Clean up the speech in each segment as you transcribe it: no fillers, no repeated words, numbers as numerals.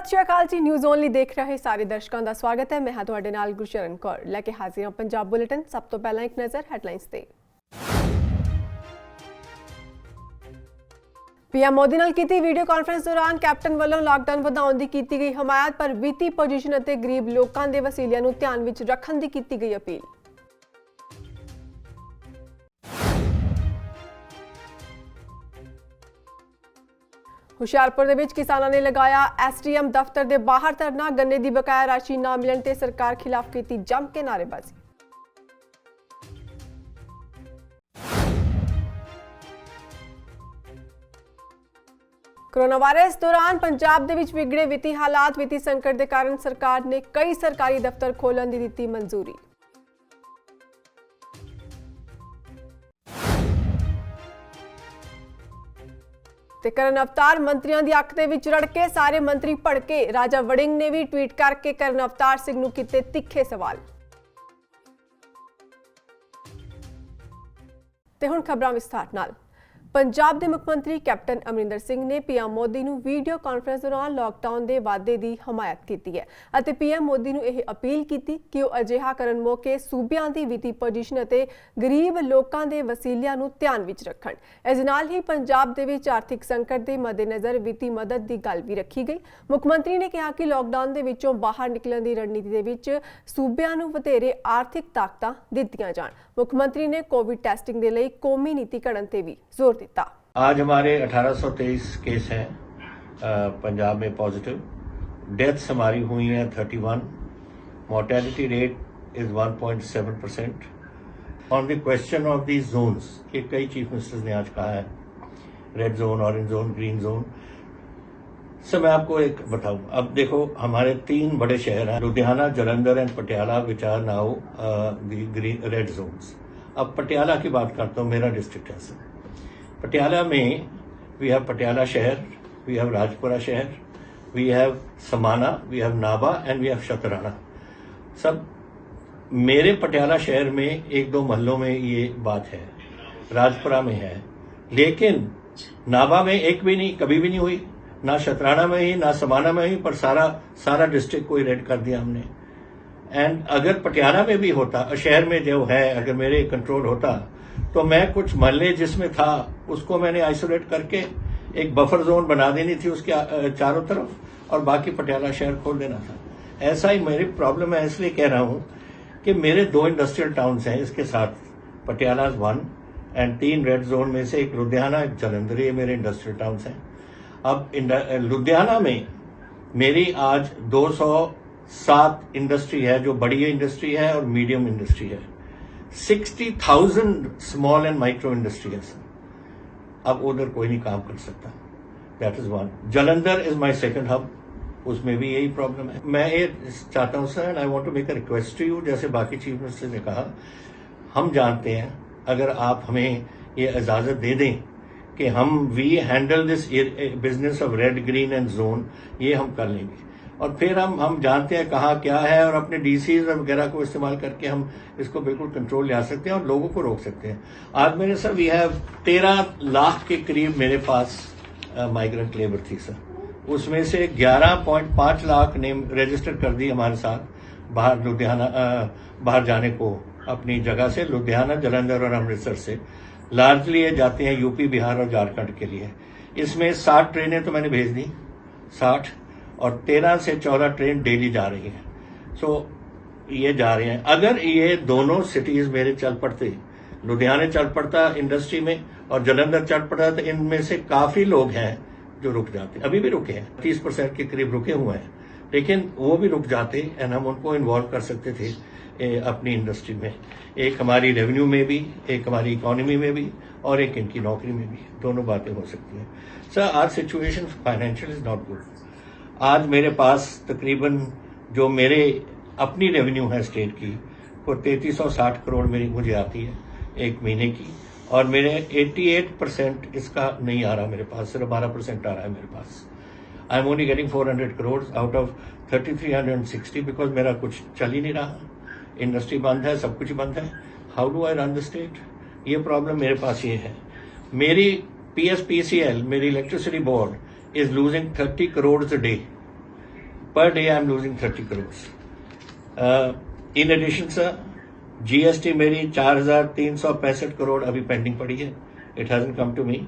सत श्री अकाल जी। News only देख रहे सारे दर्शकों का स्वागत है। मैं हाँ तुहाडे नाल गुरशरण कौर लैके हाजिर हां पंजाब बुलेटिन। सब तो पहला एक नज़र हैडलाइंस ते। पीएम मोदी नाल कीती वीडियो कॉन्फ्रेंस दौरान कैप्टन वालों लॉकडाउन वधाउण दी कीती गई हमायत पर वित्ती पोजीशन अते गरीब लोकां दे वसीलियां नूं ध्यान विच रखण दी कीती गई अपील। हुशियारपुर दे विच किसानां ने लगाया एसडीएम दफ्तर दे बाहर धरना। गन्ने दी बकाया राशि ना मिलण ते सरकार खिलाफ कीती जम के नारेबाजी। कोरोना वायरस दौरान पंजाब दे विच विगड़े वित्ती हालात। वित्ती संकट के कारण सरकार ने कई सरकारी दफ्तर खोलण दी दित्ती मंजूरी। ते करण अवतार मंत्रियों की अख दे विच रड़के। सारे मंत्री भड़के। राजा वड़िंग ने भी ट्वीट करके करण अवतार सिंह नूं कीते तिखे सवाल। ते हुण खबरां विस्तार नाल। पंजाब के मुख्यमंत्री कैप्टन अमरिंदर सिंह ने पीएम मोदी नूं वीडियो कॉन्फ्रेंस दौरान लॉकडाउन के वाधे की हमायत की है और पीएम मोदी नूं यह अपील की कि वह अजिहा करन मौके सूबियां की वित्ती पोजीशन और गरीब लोगों के वसीलियां नूं ध्यान विच रखण। इस नाल ही पंजाब दे विच आर्थिक संकट के मद्देनज़र वित्ती मदद की गल भी रखी गई। मुख्यमंत्री ने कहा कि लॉकडाउन के विचों बाहर निकलण की रणनीति के विच सूबियां नूं वधेरे आर्थिक ताकतां दित्तियां जाण। मुख्यमंत्री ने कोविड टेस्टिंग के लिए कौमी नीति घड़न ते भी जोर दिता। आज हमारे 1823 केस हैं पंजाब में पॉजिटिव। डेथ्स हमारी हुई हैं 31। Mortality rate is 1.7%। On the question of the zones, कि कई चीफ मिनिस्टर्स ने आज कहा है red zone, orange zone, green zone. Sir मैं आपको एक बताऊं, अब देखो हमारे 3 बड़े शहर हैं, Ludhiana, Jalandhar and Patiala, which are now green red zones. अब पटियाला की बात करता हूं, मेरा डिस्ट्रिक्ट है सर। पटियाला में वी हैव पटियाला शहर, वी हैव राजपुरा शहर, we have Samana, we have Nabha and we have Shatrana. सब मेरे पटियाला शहर में 1-2 महलों में ये बात है, राजपुरा में है, लेकिन नाबा में एक भी नहीं, कभी भी नहीं हुई, ना शतराना में ही, ना समाना में ही, पर सारा डिस्ट्रिक्ट को ही रेड कर दिया हमने। एंड अगर पटियाला में भी होता, शहर में जो है, अगर मेरे कंट्रोल होता, तो मैं कुछ महल्ले जिसमें था उसको मैंने आइसोलेट करके एक बफर जोन बना देनी थी उसके चारों तरफ, और बाकी पटियाला शहर खोल देना था। ऐसा ही मेरी प्रॉब्लम है, इसलिए कह रहा हूं कि मेरे 2 इंडस्ट्रियल टाउन्स हैं इसके साथ, पटियाला 1 एंड 3 रेड जोन में से एक लुधियाना, एक जालंधर, ये मेरे इंडस्ट्रियल टाउन्स हैं। अब लुधियाना में मेरी आज 207 इंडस्ट्री है, जो बड़ी इंडस्ट्री है और मीडियम इंडस्ट्री है। 60,000 स्मॉल एंड माइक्रो इंडस्ट्री है सर। अब उधर कोई नहीं काम कर सकता। That is 1। Jalandhar is my second hub, उसमें भी यही प्रॉब्लम है। मैं ये चाहता हूं sir, and I want to make a request to you, जैसे बाकी चीफ मिनिस्टर ने कहा, हम जानते हैं अगर आप हमें ये इजाजत दे दें कि हम we handle this business of red, green and zone, ये हम कर लेंगे, और फिर हम जानते हैं कहाँ क्या है, और अपने डीसीज वगैरह को इस्तेमाल करके हम इसको बिल्कुल कंट्रोल ले आ सकते हैं और लोगों को रोक सकते हैं। आज मेरे सर वी हैव 13 लाख के करीब मेरे पास माइग्रेंट लेबर थी सर। उसमें से 11.5 लाख ने रजिस्टर कर दी हमारे साथ बाहर लुधियाना बाहर जाने को, अपनी जगह से, लुधियाना, जालंधर और अमृतसर से। लार्जली ये जाते हैं यूपी, बिहार और झारखंड के लिए। इसमें 60 ट्रेनें तो मैंने भेज दी, 60, और 13 से 14 ट्रेन डेली जा रही हैं। सो ये जा रहे हैं। अगर ये दोनों सिटीज मेरे चल पड़ते, लुधियाना चल पड़ता इंडस्ट्री में और जालंधर चल पड़ता, तो इनमें से काफी लोग हैं जो रुक जाते, अभी भी रुके हैं, 30% के करीब रुके हुए हैं, लेकिन वो भी रुक जाते एंड हम उनको इन्वॉल्व कर सकते थे अपनी इंडस्ट्री में। एक हमारी रेवेन्यू में भी, एक हमारी इकोनॉमी में भी, और एक इनकी नौकरी में भी, दोनों बातें हो सकती हैं। सर आज situation financial is not good. आज मेरे पास तकरीबन जो मेरे अपनी रेवेन्यू है स्टेट की, वो 3360 करोड़ मेरी मुझे आती है एक महीने की, और मेरे 88% इसका नहीं आ रहा मेरे पास, सिर्फ 12% आ रहा है मेरे पास। I am only getting 400 crore out of 3360, because मेरा कुछ चल ही नहीं रहा, इंडस्ट्री बंद है, सब कुछ बंद है। How do I run the state? ये प्रॉब्लम मेरे पास ये है। मेरी PSPCL, मेरी electricity board, is losing 30 crores a day. per day I'm losing 30 crores. In addition, sir, GST मेरी 4,365 करोड़ अभी पेंडिंग पड़ी है. It hasn't come to me.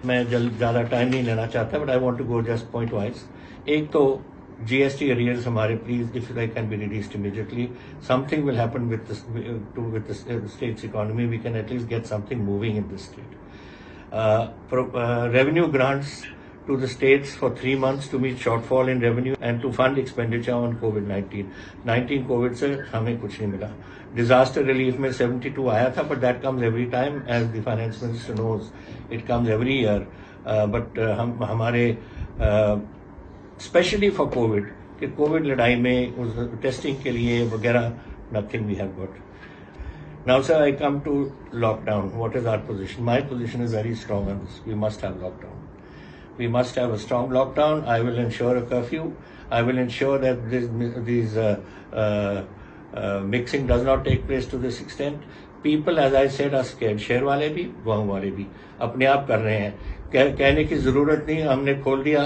मैं ज़्यादा टाइम नहीं लेना चाहता, but I want to go just point wise. एक तो GST arrears हमारे, please if they can be released immediately. Something will happen with the state's economy. We can at least get something moving in this state. Revenue grants to the states for 3 months to meet shortfall in revenue and to fund expenditure on COVID-19. COVID से हमें कुछ नहीं मिला. Disaster relief में 72 आया था, but that comes every time, as the finance minister knows. It comes every year. But हमारे specially for covid, कि कोविड लड़ाई में उस टेस्टिंग के लिए वगैरह, nothing we have got. Now sir, I come to lockdown. What is our position? My position is very strong on this. We must have lockdown. We must have a strong lockdown. I will ensure a curfew. I will ensure that these mixing does not take place to this extent. People, as I said, are scared. शहर वाले भी, गाँव वाले भी अपने आप कर रहे हैं. कहने की जरूरत नहीं. हमने खोल दिया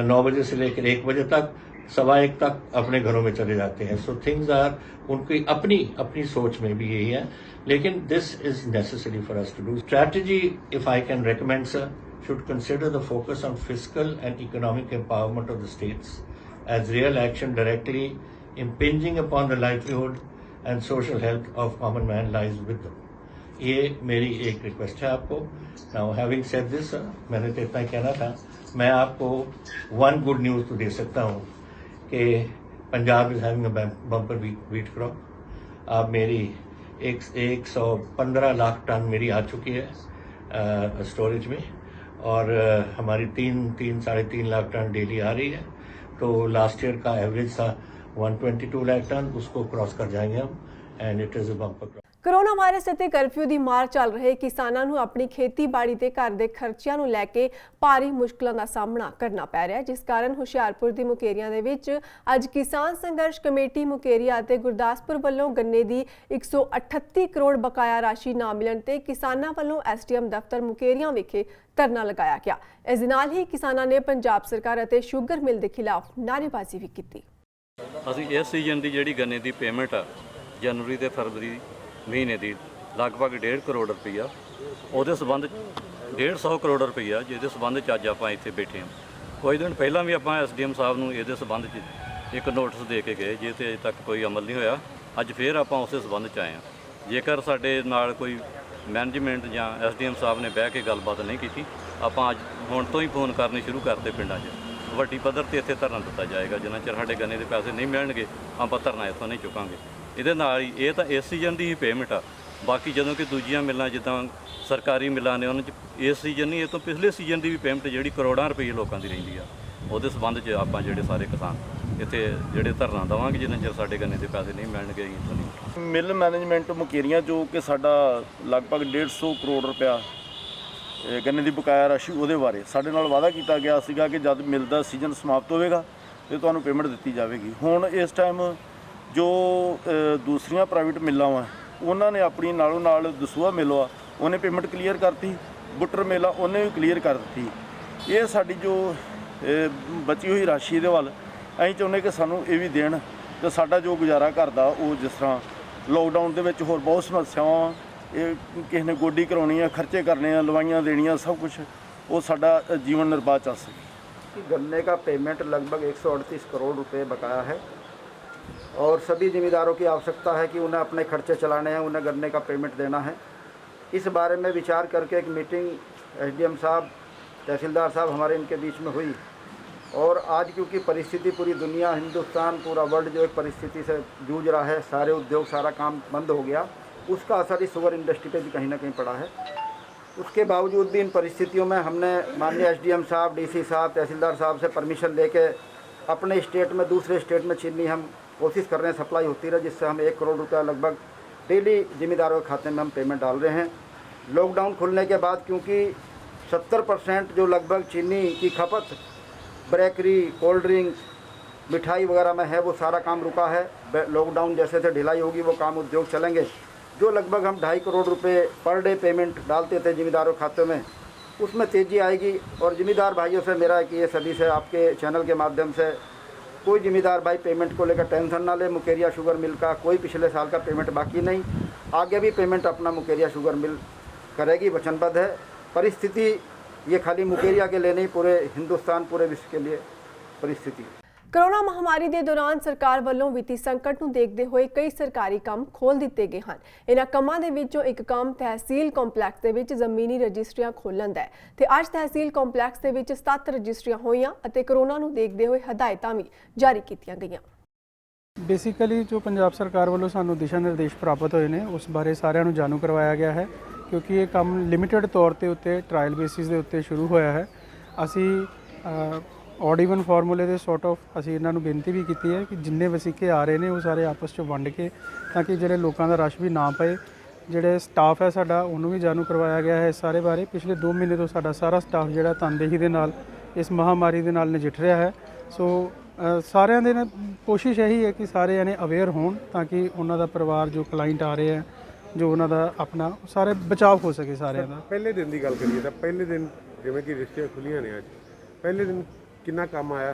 9 बजे से लेकर 1 बजे तक, 1:15 तक अपने घरों में चले जाते हैं. सो थिंग्स आर, उनकी अपनी सोच में भी यही है. लेकिन this is necessary for us to do. Strategy, if I can recommend sir, should consider the focus on fiscal and economic empowerment of the states as real action directly impinging upon the livelihood and social health of common man lies with them. ये मेरी एक request है आपको. Now having said this, मैंने तो इतना ही कहना था. मैं आपको one good news तो दे सकता हूँ कि Punjab is having a bumper wheat crop. अब मेरी 115 लाख टन मेरी आ चुकी है स्टोरेज में, और हमारी 3-3.5 लाख टन डेली आ रही है. तो लास्ट ईयर का एवरेज था 122 लाख टन, उसको क्रॉस कर जाएंगे हम, and it is a bumper crop. Corona virus ਅਤੇ ਕਰਫਿਊ ਦੀ ਮਾਰ ਚੱਲ ਰਹੇ ਕਿਸਾਨਾਂ ਨੂੰ ਆਪਣੀ ਖੇਤੀਬਾੜੀ ਤੇ ਘਰ ਦੇ ਖਰਚਿਆਂ ਨੂੰ ਲੈ ਕੇ ਭਾਰੀ ਮੁਸ਼ਕਲਾਂ ਦਾ ਸਾਹਮਣਾ ਕਰਨਾ ਪੈ ਰਿਹਾ ਹੈ, ਜਿਸ ਕਾਰਨ ਹੁਸ਼ਿਆਰਪੁਰ ਦੀ ਮੁਕੇਰੀਆਂ ਦੇ ਵਿੱਚ ਅੱਜ ਕਿਸਾਨ ਸੰਘਰਸ਼ ਕਮੇਟੀ ਮੁਕੇਰੀਆਂ ਅਤੇ ਗੁਰਦਾਸਪੁਰ ਵੱਲੋਂ ਗੰਨੇ ਦੀ 138 ਕਰੋੜ ਬਕਾਇਆ ਰਾਸ਼ੀ ਨਾ ਮਿਲਣ ਤੇ ਕਿਸਾਨਾਂ ਵੱਲੋਂ SDM ਦਫ਼ਤਰ ਮੁਕੇਰੀਆਂ ਵਿਖੇ ਧਰਨਾ ਲਗਾਇਆ ਗਿਆ. ਇਸ ਦੇ ਨਾਲ ਹੀ ਕਿਸਾਨਾਂ ਨੇ ਪੰਜਾਬ ਸਰਕਾਰ ਅਤੇ ਸ਼ੂਗਰ ਮਿਲ ਦੇ ਖਿਲਾਫ ਨਾਅਰੇਬਾਜ਼ੀ ਵੀ ਕੀਤੀ. ਅਸੀਂ ਇਸ ਸੀਜ਼ਨ ਦੀ ਜਿਹੜੀ ਗੰਨੇ ਦੀ ਪੇਮੈਂਟ ਆ, ਜਨਵਰੀ ਤੇ ਫਰਵਰੀ ਮਹੀਨੇ ਦੀ ਲਗਭਗ 1.5 ਕਰੋੜ ਰੁਪਈਆ, ਉਹਦੇ ਸੰਬੰਧ 150 ਕਰੋੜ ਰੁਪਈਆ, ਜਿਹਦੇ ਸੰਬੰਧ 'ਚ ਅੱਜ ਆਪਾਂ ਇੱਥੇ ਬੈਠੇ ਹਾਂ. ਕੁਝ ਦਿਨ ਪਹਿਲਾਂ ਵੀ ਆਪਾਂ SDM ਸਾਹਿਬ ਨੂੰ ਇਹਦੇ ਸੰਬੰਧ 'ਚ ਇੱਕ ਨੋਟਿਸ ਦੇ ਕੇ ਗਏ, ਜੇ ਤੇ ਅਜੇ ਤੱਕ ਕੋਈ ਅਮਲ ਨਹੀਂ ਹੋਇਆ. ਅੱਜ ਫੇਰ ਆਪਾਂ ਉਸੇ ਸੰਬੰਧ 'ਚ ਆਏ ਹਾਂ. ਜੇਕਰ ਸਾਡੇ ਨਾਲ ਕੋਈ ਮੈਨੇਜਮੈਂਟ ਜਾਂ SDM ਸਾਹਿਬ ਨੇ ਬਹਿ ਕੇ ਗੱਲਬਾਤ ਨਹੀਂ ਕੀਤੀ, ਆਪਾਂ ਅੱਜ ਹੁਣ ਤੋਂ ਹੀ ਫੋਨ ਕਰਨੇ ਸ਼ੁਰੂ ਕਰਤੇ ਪਿੰਡਾਂ 'ਚ. ਵੱਡੀ ਪੱਧਰ 'ਤੇ ਇੱਥੇ ਧਰਨਾ ਦਿੱਤਾ ਜਾਏਗਾ. ਜਿੰਨਾ ਚਿਰ ਸਾਡੇ ਗੰਨੇ ਦੇ ਪੈਸੇ ਨਹੀਂ ਮਿਲਣਗੇ, ਆਪਾਂ ਧਰਨਾ ਇੱਥੋਂ ਨਹੀਂ ਚੁੱਕਾਂਗੇ. ਇਹਦੇ ਨਾਲ ਹੀ ਇਹ ਤਾਂ ਇਸ ਸੀਜ਼ਨ ਦੀ ਹੀ ਪੇਮੈਂਟ ਆ. ਬਾਕੀ ਜਦੋਂ ਕਿ ਦੂਜੀਆਂ ਮਿਲਾਂ ਜਿੱਦਾਂ ਸਰਕਾਰੀ ਮਿਲਾਂ ਨੇ, ਉਹਨਾਂ 'ਚ ਇਸ ਸੀਜ਼ਨ ਨਹੀਂ, ਇਹ ਤੋਂ ਪਿਛਲੇ ਸੀਜ਼ਨ ਦੀ ਵੀ ਪੇਮੈਂਟ ਜਿਹੜੀ ਕਰੋੜਾਂ ਰੁਪਏ ਲੋਕਾਂ ਦੀ ਰਹਿੰਦੀ ਆ, ਉਹਦੇ ਸੰਬੰਧ 'ਚ ਆਪਾਂ ਜਿਹੜੇ ਸਾਰੇ ਕਿਸਾਨ ਇੱਥੇ ਜਿਹੜੇ ਧਰਨਾ ਦੇਵਾਂਗੇ, ਜਿੰਨਾ ਚਿਰ ਸਾਡੇ ਗੰਨੇ ਦੇ ਪੈਸੇ ਨਹੀਂ ਮਿਲਣਗੇ ਇੱਥੋਂ ਨਹੀਂ. ਮਿਲ ਮੈਨੇਜਮੈਂਟ ਮੁਕੇਰੀਆਂ, ਜੋ ਕਿ ਸਾਡਾ ਲਗਭਗ 150 ਕਰੋੜ ਰੁਪਇਆ ਗੰਨੇ ਦੀ ਬਕਾਇਆ ਰਾਸ਼ੀ, ਉਹਦੇ ਬਾਰੇ ਸਾਡੇ ਨਾਲ ਵਾਅਦਾ ਕੀਤਾ ਗਿਆ ਸੀਗਾ ਕਿ ਜਦ ਮਿਲ ਦਾ ਸੀਜ਼ਨ ਸਮਾਪਤ ਹੋਵੇਗਾ ਤੇ ਤੁਹਾਨੂੰ ਪੇਮੈਂਟ ਦਿੱਤੀ ਜਾਵੇਗੀ. ਹੁਣ ਇਸ ਟਾਈਮ ਜੋ ਦੂਸਰੀਆਂ ਪ੍ਰਾਈਵੇਟ ਮਿੱਲਾਂ ਵਾ, ਉਹਨਾਂ ਨੇ ਆਪਣੀ ਨਾਲੋਂ ਨਾਲ ਦਸੂਹਾ ਮਿਲ ਆ, ਉਹਨੇ ਪੇਮੈਂਟ ਕਲੀਅਰ ਕਰਤੀ. ਬੁੱਟਰ ਮਿਲ ਆ, ਉਹਨੇ ਵੀ ਕਲੀਅਰ ਕਰ ਦਿੱਤੀ. ਇਹ ਸਾਡੀ ਜੋ ਬਚੀ ਹੋਈ ਰਾਸ਼ੀ ਦੇ ਵੱਲ ਅਸੀਂ ਚਾਹੁੰਦੇ ਕਿ ਸਾਨੂੰ ਇਹ ਵੀ ਦੇਣ, ਤੇ ਸਾਡਾ ਜੋ ਗੁਜ਼ਾਰਾ ਕਰਦਾ, ਉਹ ਜਿਸ ਤਰ੍ਹਾਂ ਲੋਕਡਾਊਨ ਦੇ ਵਿੱਚ ਹੋਰ ਬਹੁਤ ਸਮੱਸਿਆਵਾਂ, ਇਹ ਕਿਸੇ ਨੇ ਗੋਡੀ ਕਰਾਉਣੀ ਆ, ਖਰਚੇ ਕਰਨੇ ਆ, ਲਵਾਈਆਂ ਦੇਣੀਆਂ, ਸਭ ਕੁਛ, ਉਹ ਸਾਡਾ जीवन निर्वाह ਚੱਲ सके. गन्ने का पेमेंट लगभग 138 करोड़ रुपए बकाया है, और सभी ज़िम्मेदारों की आवश्यकता है कि उन्हें अपने खर्चे चलाने हैं, उन्हें गन्ने का पेमेंट देना है. इस बारे में विचार करके एक मीटिंग SDM साहब, तहसीलदार साहब हमारे इनके बीच में हुई. और आज क्योंकि परिस्थिति पूरी दुनिया, हिंदुस्तान, पूरा वर्ल्ड जो एक परिस्थिति से जूझ रहा है, सारे उद्योग, सारा काम बंद हो गया, उसका असर इस शुगर इंडस्ट्री पे भी कहीं ना कहीं पड़ा है. उसके बावजूद भी इन परिस्थितियों में हमने माननीय SDM साहब, DC साहब, तहसीलदार साहब से परमिशन लेके अपने स्टेट में, दूसरे स्टेट में चीनी हम कोशिश कर रहे हैं सप्लाई होती रहे, जिससे हम 1 करोड़ रुपया लगभग डेली ज़िम्मेदारों के खाते में हम पेमेंट डाल रहे हैं. लॉकडाउन खुलने के बाद क्योंकि 70% जो लगभग चीनी की खपत बेकरी, कोल्ड ड्रिंक्स, मिठाई वगैरह में है, वो सारा काम रुका है. लॉकडाउन जैसे से ढिलाई होगी, वो काम उद्योग चलेंगे. जो लगभग हम 2.5 करोड़ रुपए पर डे पेमेंट डालते थे ज़िम्मेदारों खाते में, उसमें तेज़ी आएगी. और ज़िम्मेदार भाइयों से मेरा है कि ये सभी से आपके चैनल के माध्यम से कोई जिम्मेदार भाई पेमेंट को लेकर टेंशन ना ले। मुकेरिया शुगर मिल का कोई पिछले साल का पेमेंट बाकी नहीं, आगे भी पेमेंट अपना मुकेरिया शुगर मिल करेगी, वचनबद्ध है। परिस्थिति ये खाली मुकेरिया के लिए नहीं, पूरे हिंदुस्तान पूरे विश्व के लिए परिस्थिति है। ਕਰੋਨਾ ਮਹਾਮਾਰੀ ਦੇ ਦੌਰਾਨ ਸਰਕਾਰ ਵੱਲੋਂ ਵਿੱਤੀ ਸੰਕਟ ਨੂੰ ਦੇਖਦੇ ਹੋਏ ਕਈ ਸਰਕਾਰੀ ਕੰਮ ਖੋਲ੍ਹ ਦਿੱਤੇ ਗਏ ਹਨ। ਇਹਨਾਂ ਕੰਮਾਂ ਦੇ ਵਿੱਚੋਂ ਇੱਕ ਕੰਮ ਤਹਿਸੀਲ ਕੰਪਲੈਕਸ ਦੇ ਵਿੱਚ ਜ਼ਮੀਨੀ ਰਜਿਸਟਰੀਆਂ ਖੋਲ੍ਹਣ ਦਾ ਹੈ ਤੇ ਅੱਜ ਤਹਿਸੀਲ ਕੰਪਲੈਕਸ ਦੇ ਵਿੱਚ 7 ਰਜਿਸਟਰੀਆਂ ਹੋਈਆਂ ਅਤੇ ਕਰੋਨਾ ਨੂੰ ਦੇਖਦੇ ਹੋਏ ਹਦਾਇਤਾਂ ਵੀ ਜਾਰੀ ਕੀਤੀਆਂ ਗਈਆਂ। ਬੇਸਿਕਲੀ ਜੋ ਪੰਜਾਬ ਸਰਕਾਰ ਵੱਲੋਂ ਸਾਨੂੰ ਦਿਸ਼ਾ ਨਿਰਦੇਸ਼ ਪ੍ਰਾਪਤ ਹੋਏ ਨੇ ਉਸ ਬਾਰੇ ਸਾਰਿਆਂ ਨੂੰ ਜਾਣੂ ਕਰਵਾਇਆ ਗਿਆ ਹੈ, ਕਿਉਂਕਿ ਇਹ ਕੰਮ ਲਿਮਿਟਿਡ ਤੌਰ ਤੇ ਉੱਤੇ ਟ੍ਰਾਇਲ ਬੇਸਿਸ ਦੇ ਉੱਤੇ ਸ਼ੁਰੂ ਹੋਇਆ ਹੈ। ਅਸੀਂ ਔਡ ਈਵਨ ਫਾਰਮੂਲੇ ਦੇ ਸੌਟ ਆਫ ਅਸੀਂ ਇਹਨਾਂ ਨੂੰ ਬੇਨਤੀ ਵੀ ਕੀਤੀ ਹੈ ਕਿ ਜਿੰਨੇ ਵਸੀਕੇ ਆ ਰਹੇ ਨੇ ਉਹ ਸਾਰੇ ਆਪਸ 'ਚ ਵੰਡ ਕੇ, ਤਾਂ ਕਿ ਜਿਹੜੇ ਲੋਕਾਂ ਦਾ ਰਸ਼ ਵੀ ਨਾ ਪਏ। ਜਿਹੜੇ ਸਟਾਫ ਹੈ ਸਾਡਾ ਉਹਨੂੰ ਵੀ ਜਾਣੂ ਕਰਵਾਇਆ ਗਿਆ ਹੈ ਇਸ ਸਾਰੇ ਬਾਰੇ। ਪਿਛਲੇ 2 ਮਹੀਨੇ ਤੋਂ ਸਾਡਾ ਸਾਰਾ ਸਟਾਫ ਜਿਹੜਾ ਤਨਦੇਹੀ ਦੇ ਨਾਲ ਇਸ ਮਹਾਮਾਰੀ ਦੇ ਨਾਲ ਨਜਿੱਠ ਰਿਹਾ ਹੈ। ਸੋ ਸਾਰਿਆਂ ਦੇ ਨਾਲ ਕੋਸ਼ਿਸ਼ ਇਹੀ ਹੈ ਕਿ ਸਾਰੇ ਜਣੇ ਅਵੇਅਰ ਹੋਣ, ਤਾਂ ਕਿ ਉਹਨਾਂ ਦਾ ਪਰਿਵਾਰ ਜੋ ਕਲਾਇੰਟ ਆ ਰਹੇ ਹੈ, ਜੋ ਉਹਨਾਂ ਦਾ ਆਪਣਾ ਸਾਰੇ ਬਚਾਅ ਹੋ ਸਕੇ ਸਾਰਿਆਂ ਦਾ। ਪਹਿਲੇ ਦਿਨ ਦੀ ਗੱਲ ਕਰੀਏ ਤਾਂ ਪਹਿਲੇ ਦਿਨ ਜਿਵੇਂ ਕਿ ਰਜਿਸਟਰੀਆਂ ਖੁੱਲੀਆਂ ਨੇ, ਅੱਜ ਪਹਿਲੇ ਦਿਨ ਕਿੰਨਾ ਕੰਮ ਆਇਆ?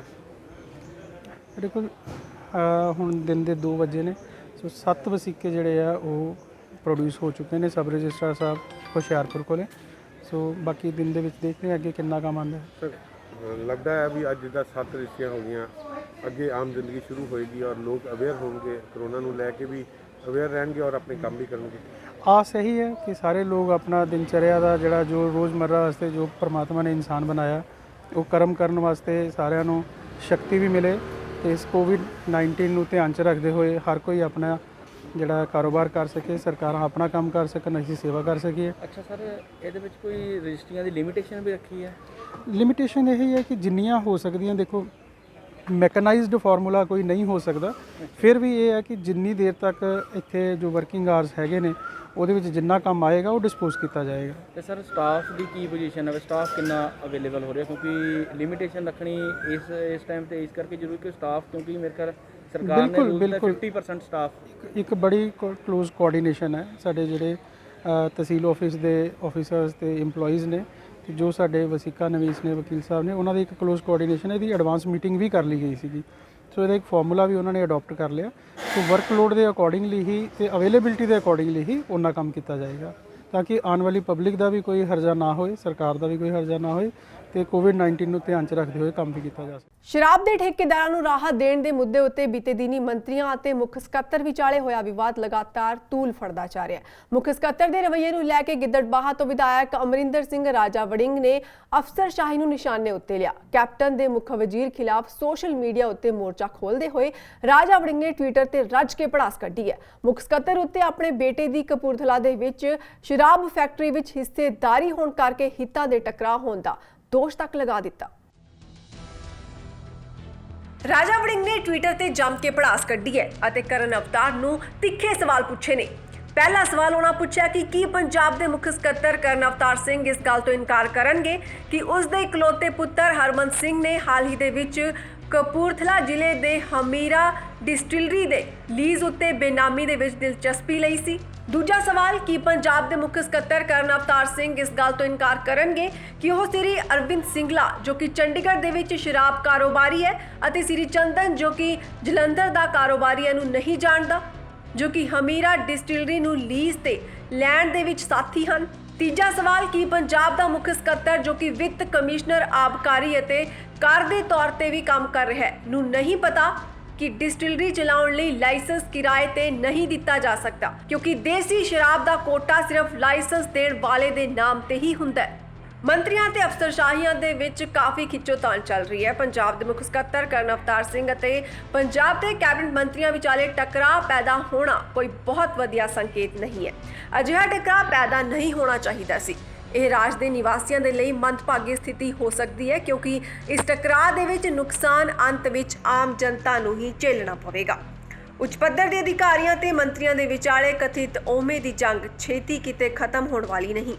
ਸਾਡੇ ਕੋਲ ਹੁਣ ਦਿਨ ਦੇ 2 ਵਜੇ ਨੇ, ਸੋ 7 ਵਸੀਕੇ ਜਿਹੜੇ ਆ ਉਹ ਪ੍ਰੋਡਿਊਸ ਹੋ ਚੁੱਕੇ ਨੇ ਸਬ ਰਜਿਸਟਰਾਰ ਸਾਹਿਬ ਹੁਸ਼ਿਆਰਪੁਰ ਕੋਲੇ। ਸੋ ਬਾਕੀ ਦਿਨ ਦੇ ਵਿੱਚ ਦੇਖਦੇ ਹਾਂ ਅੱਗੇ ਕਿੰਨਾ ਕੰਮ ਆਉਂਦਾ ਹੈ। ਸਰ ਲੱਗਦਾ ਹੈ ਵੀ ਅੱਜ ਜਿੱਦਾਂ 7 ਰਜਿਸਟਰੀਆਂ ਹੋ ਗਈਆਂ, ਅੱਗੇ ਆਮ ਜ਼ਿੰਦਗੀ ਸ਼ੁਰੂ ਹੋਏਗੀ ਔਰ ਲੋਕ ਅਵੇਅਰ ਹੋਣਗੇ, ਕਰੋਨਾ ਨੂੰ ਲੈ ਕੇ ਵੀ ਅਵੇਅਰ ਰਹਿਣਗੇ ਔਰ ਆਪਣੇ ਕੰਮ ਵੀ ਕਰਨਗੇ। ਆਸ ਇਹੀ ਹੈ ਕਿ ਸਾਰੇ ਲੋਕ ਆਪਣਾ ਦਿਨਚਰਿਆ ਦਾ ਜਿਹੜਾ ਜੋ ਰੋਜ਼ਮर्रा ਵਾਸਤੇ ਜੋ ਪਰਮਾਤਮਾ ਨੇ ਇਨਸਾਨ ਬਣਾਇਆ ਉਹ ਕਰਮ ਕਰਨ ਵਾਸਤੇ ਸਾਰਿਆਂ ਨੂੰ ਸ਼ਕਤੀ ਵੀ ਮਿਲੇ ਤੇ ਇਸ ਕੋਵਿਡ-19 ਨੂੰ ਧਿਆਨ 'ਚ ਰੱਖਦੇ ਹੋਏ ਹਰ ਕੋਈ ਆਪਣਾ ਜਿਹੜਾ ਕਾਰੋਬਾਰ ਕਰ ਸਕੇ, ਸਰਕਾਰਾਂ ਆਪਣਾ ਕੰਮ ਕਰ ਸਕਣ, ਅਸੀਂ ਸੇਵਾ ਕਰ ਸਕੀਏ। ਅੱਛਾ ਸਰ, ਇਹਦੇ ਵਿੱਚ ਕੋਈ ਰਜਿਸਟਰੀਆਂ ਦੀ ਲਿਮਿਟੇਸ਼ਨ ਵੀ ਰੱਖੀ ਹੈ? ਲਿਮਿਟੇਸ਼ਨ ਇਹੀ ਹੈ ਕਿ ਜਿੰਨੀਆਂ ਹੋ ਸਕਦੀਆਂ, ਦੇਖੋ ਮੈਕਨਾਈਜ਼ਡ ਫਾਰਮੂਲਾ ਕੋਈ ਨਹੀਂ ਹੋ ਸਕਦਾ, ਫਿਰ ਵੀ ਇਹ ਹੈ ਕਿ ਜਿੰਨੀ ਦੇਰ ਤੱਕ ਇੱਥੇ ਜੋ ਵਰਕਿੰਗ ਆਵਰਸ ਹੈਗੇ ਨੇ ਉਹਦੇ ਵਿੱਚ ਜਿੰਨਾ ਕੰਮ ਆਏਗਾ ਉਹ ਡਿਸਪੋਜ਼ ਕੀਤਾ ਜਾਏਗਾ। ਤੇ ਸਰ ਸਟਾਫ ਦੀ ਕੀ ਪੋਜੀਸ਼ਨ ਹੈ? ਸਟਾਫ ਕਿੰਨਾ ਅਵੇਲੇਬਲ ਹੋ ਰਿਹਾ? ਕਿਉਂਕਿ ਲਿਮਿਟੇਸ਼ਨ ਰੱਖਣੀ ਇਸ ਟਾਈਮ ਤੇ ਇਸ ਕਰਕੇ ਜ਼ਰੂਰੀ ਕਿ ਸਟਾਫ, ਕਿਉਂਕਿ ਮੇਰੇ ਖਿਆਲ ਸਰਕਾਰ ਨੇ ਰੂਲ ਕੀਤਾ 50% ਸਟਾਫ। ਇੱਕ ਬੜੀ ਕਲੋਜ਼ ਕੋਆਰਡੀਨੇਸ਼ਨ ਹੈ ਸਾਡੇ ਜਿਹੜੇ ਤਹਿਸੀਲ ਆਫਿਸ ਦੇ ਆਫੀਸਰਸ ਤੇ EMPLOYEES ਨੇ, ਤੇ ਜੋ ਸਾਡੇ ਵਸੀਕਾ ਨਵੀਸ ਨੇ, ਵਕੀਲ ਸਾਹਿਬ ਨੇ, ਉਹਨਾਂ ਦੀ ਇੱਕ ਕਲੋਜ਼ ਕੋਆਰਡੀਨੇਸ਼ਨ ਹੈ। ਇਹਦੀ ਐਡਵਾਂਸ ਮੀਟਿੰਗ ਵੀ ਕਰ ਲਈ ਗਈ ਸੀਗੀ। ਸੋ ਇਹਦਾ ਇੱਕ ਫਾਰਮੂਲਾ ਵੀ ਉਹਨਾਂ ਨੇ ਅਡਾਪਟ ਕਰ ਲਿਆ। ਸੋ ਵਰਕਲੋਡ ਦੇ ਅਕੋਰਡਿੰਗਲੀ ਹੀ ਤੇ ਅਵੇਲੇਬਿਲਿਟੀ ਦੇ ਅਕੋਰਡਿੰਗਲੀ ਹੀ ਉਹਨਾਂ ਕੰਮ ਕੀਤਾ ਜਾਏਗਾ, ਤਾਂ ਕਿ ਆਉਣ ਵਾਲੀ ਪਬਲਿਕ ਦਾ ਵੀ ਕੋਈ ਹਰਜਾ ਨਾ ਹੋਏ, ਸਰਕਾਰ ਦਾ ਵੀ ਕੋਈ ਹਰਜਾ ਨਾ ਹੋਏ ਤੇ ਕੋਵਿਡ-19 ਨੂੰ ਧਿਆਨ 'ਚ ਰੱਖਦੇ ਹੋਏ ਕੰਮ ਵੀ ਕੀਤਾ ਜਾ ਸਕੇ। ਸ਼ਰਾਬ ਦੇ ਠੇਕੇਦਾਰਾਂ ਨੂੰ ਰਾਹਤ ਦੇਣ ਦੇ ਮੁੱਦੇ ਉੱਤੇ ਬੀਤੇ ਦਿਨੀ ਮੰਤਰੀਆਂ ਅਤੇ ਮੁੱਖ ਸਕੱਤਰ ਵਿਚਾਲੇ ਹੋਇਆ ਵਿਵਾਦ ਲਗਾਤਾਰ ਤੂਲ ਫੜਦਾ ਜਾ ਰਿਹਾ ਹੈ। ਮੁੱਖ ਸਕੱਤਰ ਦੇ ਰਵੱਈਏ ਨੂੰ ਲੈ ਕੇ ਗਿੱਦੜਬਾਹਾ ਤੋਂ ਵਿਧਾਇਕ ਅਮਰਿੰਦਰ ਸਿੰਘ ਰਾਜਾ ਵੜਿੰਗ ਨੇ ਅਫਸਰਸ਼ਾਹੀ ਨੂੰ ਨਿਸ਼ਾਨੇ ਉੱਤੇ ਲਿਆ। ਕੈਪਟਨ ਦੇ ਮੁੱਖ ਵਜ਼ੀਰ ਖਿਲਾਫ ਸੋਸ਼ਲ ਮੀਡੀਆ ਉੱਤੇ ਮੋਰਚਾ ਖੋਲ੍ਹਦੇ ਹੋਏ ਰਾਜਾ ਵੜਿੰਗ ਨੇ ਟਵਿੱਟਰ ਤੇ ਰੱਜ ਕੇ ਭੜਾਸ ਕੱਢੀ ਹੈ। ਮੁੱਖ ਸਕੱਤਰ ਉੱਤੇ ਆਪਣੇ ਬੇਟੇ ਦੀ ਕਪੂਰਥਲਾ ਦੇ ਵਿੱਚ ਸ਼ਰਾਬ ਫੈਕਟਰੀ ਵਿੱਚ ਹਿੱਸੇਦਾਰੀ ਹੋਣ ਕਰਕੇ ਹਿੱਤਾਂ ਦੇ ਟਕਰਾਅ ਹੋਣ ਦਾ ਦੋਸ਼ ਤੱਕ ਲਗਾ ਦਿੱਤਾ। ਰਾਜਾ ਵੜਿੰਗ ਨੇ ਟਵਿੱਟਰ ਤੇ ਜੰਮ ਕੇ ਭੜਾਸ ਕੱਢੀ ਹੈ ਅਤੇ ਕਰਨ ਅਵਤਾਰ ਨੂੰ ਤਿੱਖੇ ਸਵਾਲ ਪੁੱਛੇ ਨੇ। ਪਹਿਲਾ ਸਵਾਲ ਉਹਨਾਂ ਪੁੱਛਿਆ ਕਿ ਕੀ ਪੰਜਾਬ ਦੇ ਮੁੱਖ ਸਕੱਤਰ ਕਰਨ ਅਵਤਾਰ ਸਿੰਘ ਇਸ ਗੱਲ ਤੋਂ ਇਨਕਾਰ ਕਰਨਗੇ ਕਿ ਉਸ ਦੇ ਇਕਲੌਤੇ ਪੁੱਤਰ ਹਰਮਨ ਸਿੰਘ ਨੇ ਹਾਲ ਹੀ ਦੇ ਵਿੱਚ ਕਪੂਰਥਲਾ ਜ਼ਿਲ੍ਹੇ ਦੇ ਹਮੀਰਾ ਡਿਸਟਿਲਰੀ ਦੇ ਲੀਜ਼ ਉੱਤੇ ਬੇਨਾਮੀ ਦੇ ਵਿੱਚ ਦਿਲਚਸਪੀ ਲਈ ਸੀ। ਦੂਜਾ ਸਵਾਲ ਕਿ ਪੰਜਾਬ ਦੇ ਮੁੱਖ ਸਕੱਤਰ ਕਰਨ ਅਵਤਾਰ ਸਿੰਘ ਇਸ ਗੱਲ ਤੋਂ ਇਨਕਾਰ ਕਰਨਗੇ ਕਿ ਉਹ ਸ੍ਰੀ ਅਰਵਿੰਦ ਸਿੰਗਲਾ ਜੋ ਕਿ ਚੰਡੀਗੜ੍ਹ ਦੇ ਵਿੱਚ ਸ਼ਰਾਬ ਕਾਰੋਬਾਰੀ ਹੈ ਅਤੇ ਸ੍ਰੀ ਚੰਦਨ ਜੋ ਕਿ ਜਲੰਧਰ ਦਾ ਕਾਰੋਬਾਰੀ ਹੈ ਨੂੰ ਨਹੀਂ ਜਾਣਦਾ, ਜੋ ਕਿ ਹਮੀਰਾ ਡਿਸਟਿਲਰੀ ਨੂੰ ਲੀਜ਼ ਤੇ ਲੈਣ ਦੇ ਵਿੱਚ ਸਾਥੀ ਹਨ। ਤੀਜਾ ਸਵਾਲ ਕਿ ਪੰਜਾਬ ਦਾ ਮੁੱਖ ਸਕੱਤਰ ਜੋ ਕਿ ਵਿੱਤ ਕਮਿਸ਼ਨਰ ਆਬਕਾਰੀ ਅਤੇ ਕਰ ਦੇ ਤੌਰ ਤੇ ਵੀ ਕੰਮ ਕਰ ਰਿਹਾ ਹੈ ਨੂੰ ਨਹੀਂ ਪਤਾ ਕਿ ਡਿਸਟਿਲਰੀ ਚਲਾਉਣ ਲਈ ਲਾਇਸੈਂਸ ਕਿਰਾਏ ਤੇ ਨਹੀਂ ਦਿੱਤਾ ਜਾ ਸਕਦਾ, ਕਿਉਂਕਿ ਦੇਸੀ ਸ਼ਰਾਬ ਦਾ ਕੋਟਾ ਸਿਰਫ ਲਾਇਸੈਂਸ ਦੇਣ ਵਾਲੇ ਦੇ ਨਾਮ ਤੇ ਹੀ ਹੁੰਦਾ ਹੈ। ਮੰਤਰੀਆਂ ਤੇ ਅਫਸਰਸ਼ਾਹੀਆਂ ਦੇ ਵਿੱਚ ਕਾਫੀ ਖਿੱਚੋਤਾਣ ਚੱਲ ਰਹੀ ਹੈ। ਪੰਜਾਬ ਦੇ ਮੁੱਖ ਸਕੱਤਰ ਕਰਨ ਅਵਤਾਰ ਸਿੰਘ ਅਤੇ ਪੰਜਾਬ ਦੇ ਕੈਬਨਿਟ ਮੰਤਰੀਆਂ ਵਿਚਾਲੇ ਟਕਰਾਅ ਪੈਦਾ ਹੋਣਾ ਕੋਈ ਬਹੁਤ ਵਧੀਆ ਸੰਕੇਤ ਨਹੀਂ ਹੈ। ਅਜਿਹਾ ਟਕਰਾਅ ਪੈਦਾ ਨਹੀਂ ਹੋਣਾ ਚਾਹੀਦਾ ਸੀ। ਇਹ ਰਾਜ ਦੇ ਨਿਵਾਸੀਆਂ ਦੇ ਲਈ ਮੰਦਭਾਗੀ ਸਥਿਤੀ ਹੋ ਸਕਦੀ ਹੈ, ਕਿਉਂਕਿ ਇਸ ਟਕਰਾਅ ਦੇ ਵਿੱਚ ਨੁਕਸਾਨ ਅੰਤ ਵਿੱਚ ਆਮ ਜਨਤਾ ਨੂੰ ਹੀ ਝੇਲਣਾ ਪਵੇਗਾ। ਉੱਚ ਪੱਧਰ ਦੇ ਅਧਿਕਾਰੀਆਂ ਤੇ ਮੰਤਰੀਆਂ ਦੇ ਵਿਚਾਲੇ ਕਥਿਤ ਓਮੇ ਦੀ ਜੰਗ ਛੇਤੀ ਕਿਤੇ ਖਤਮ ਹੋਣ ਵਾਲੀ ਨਹੀਂ।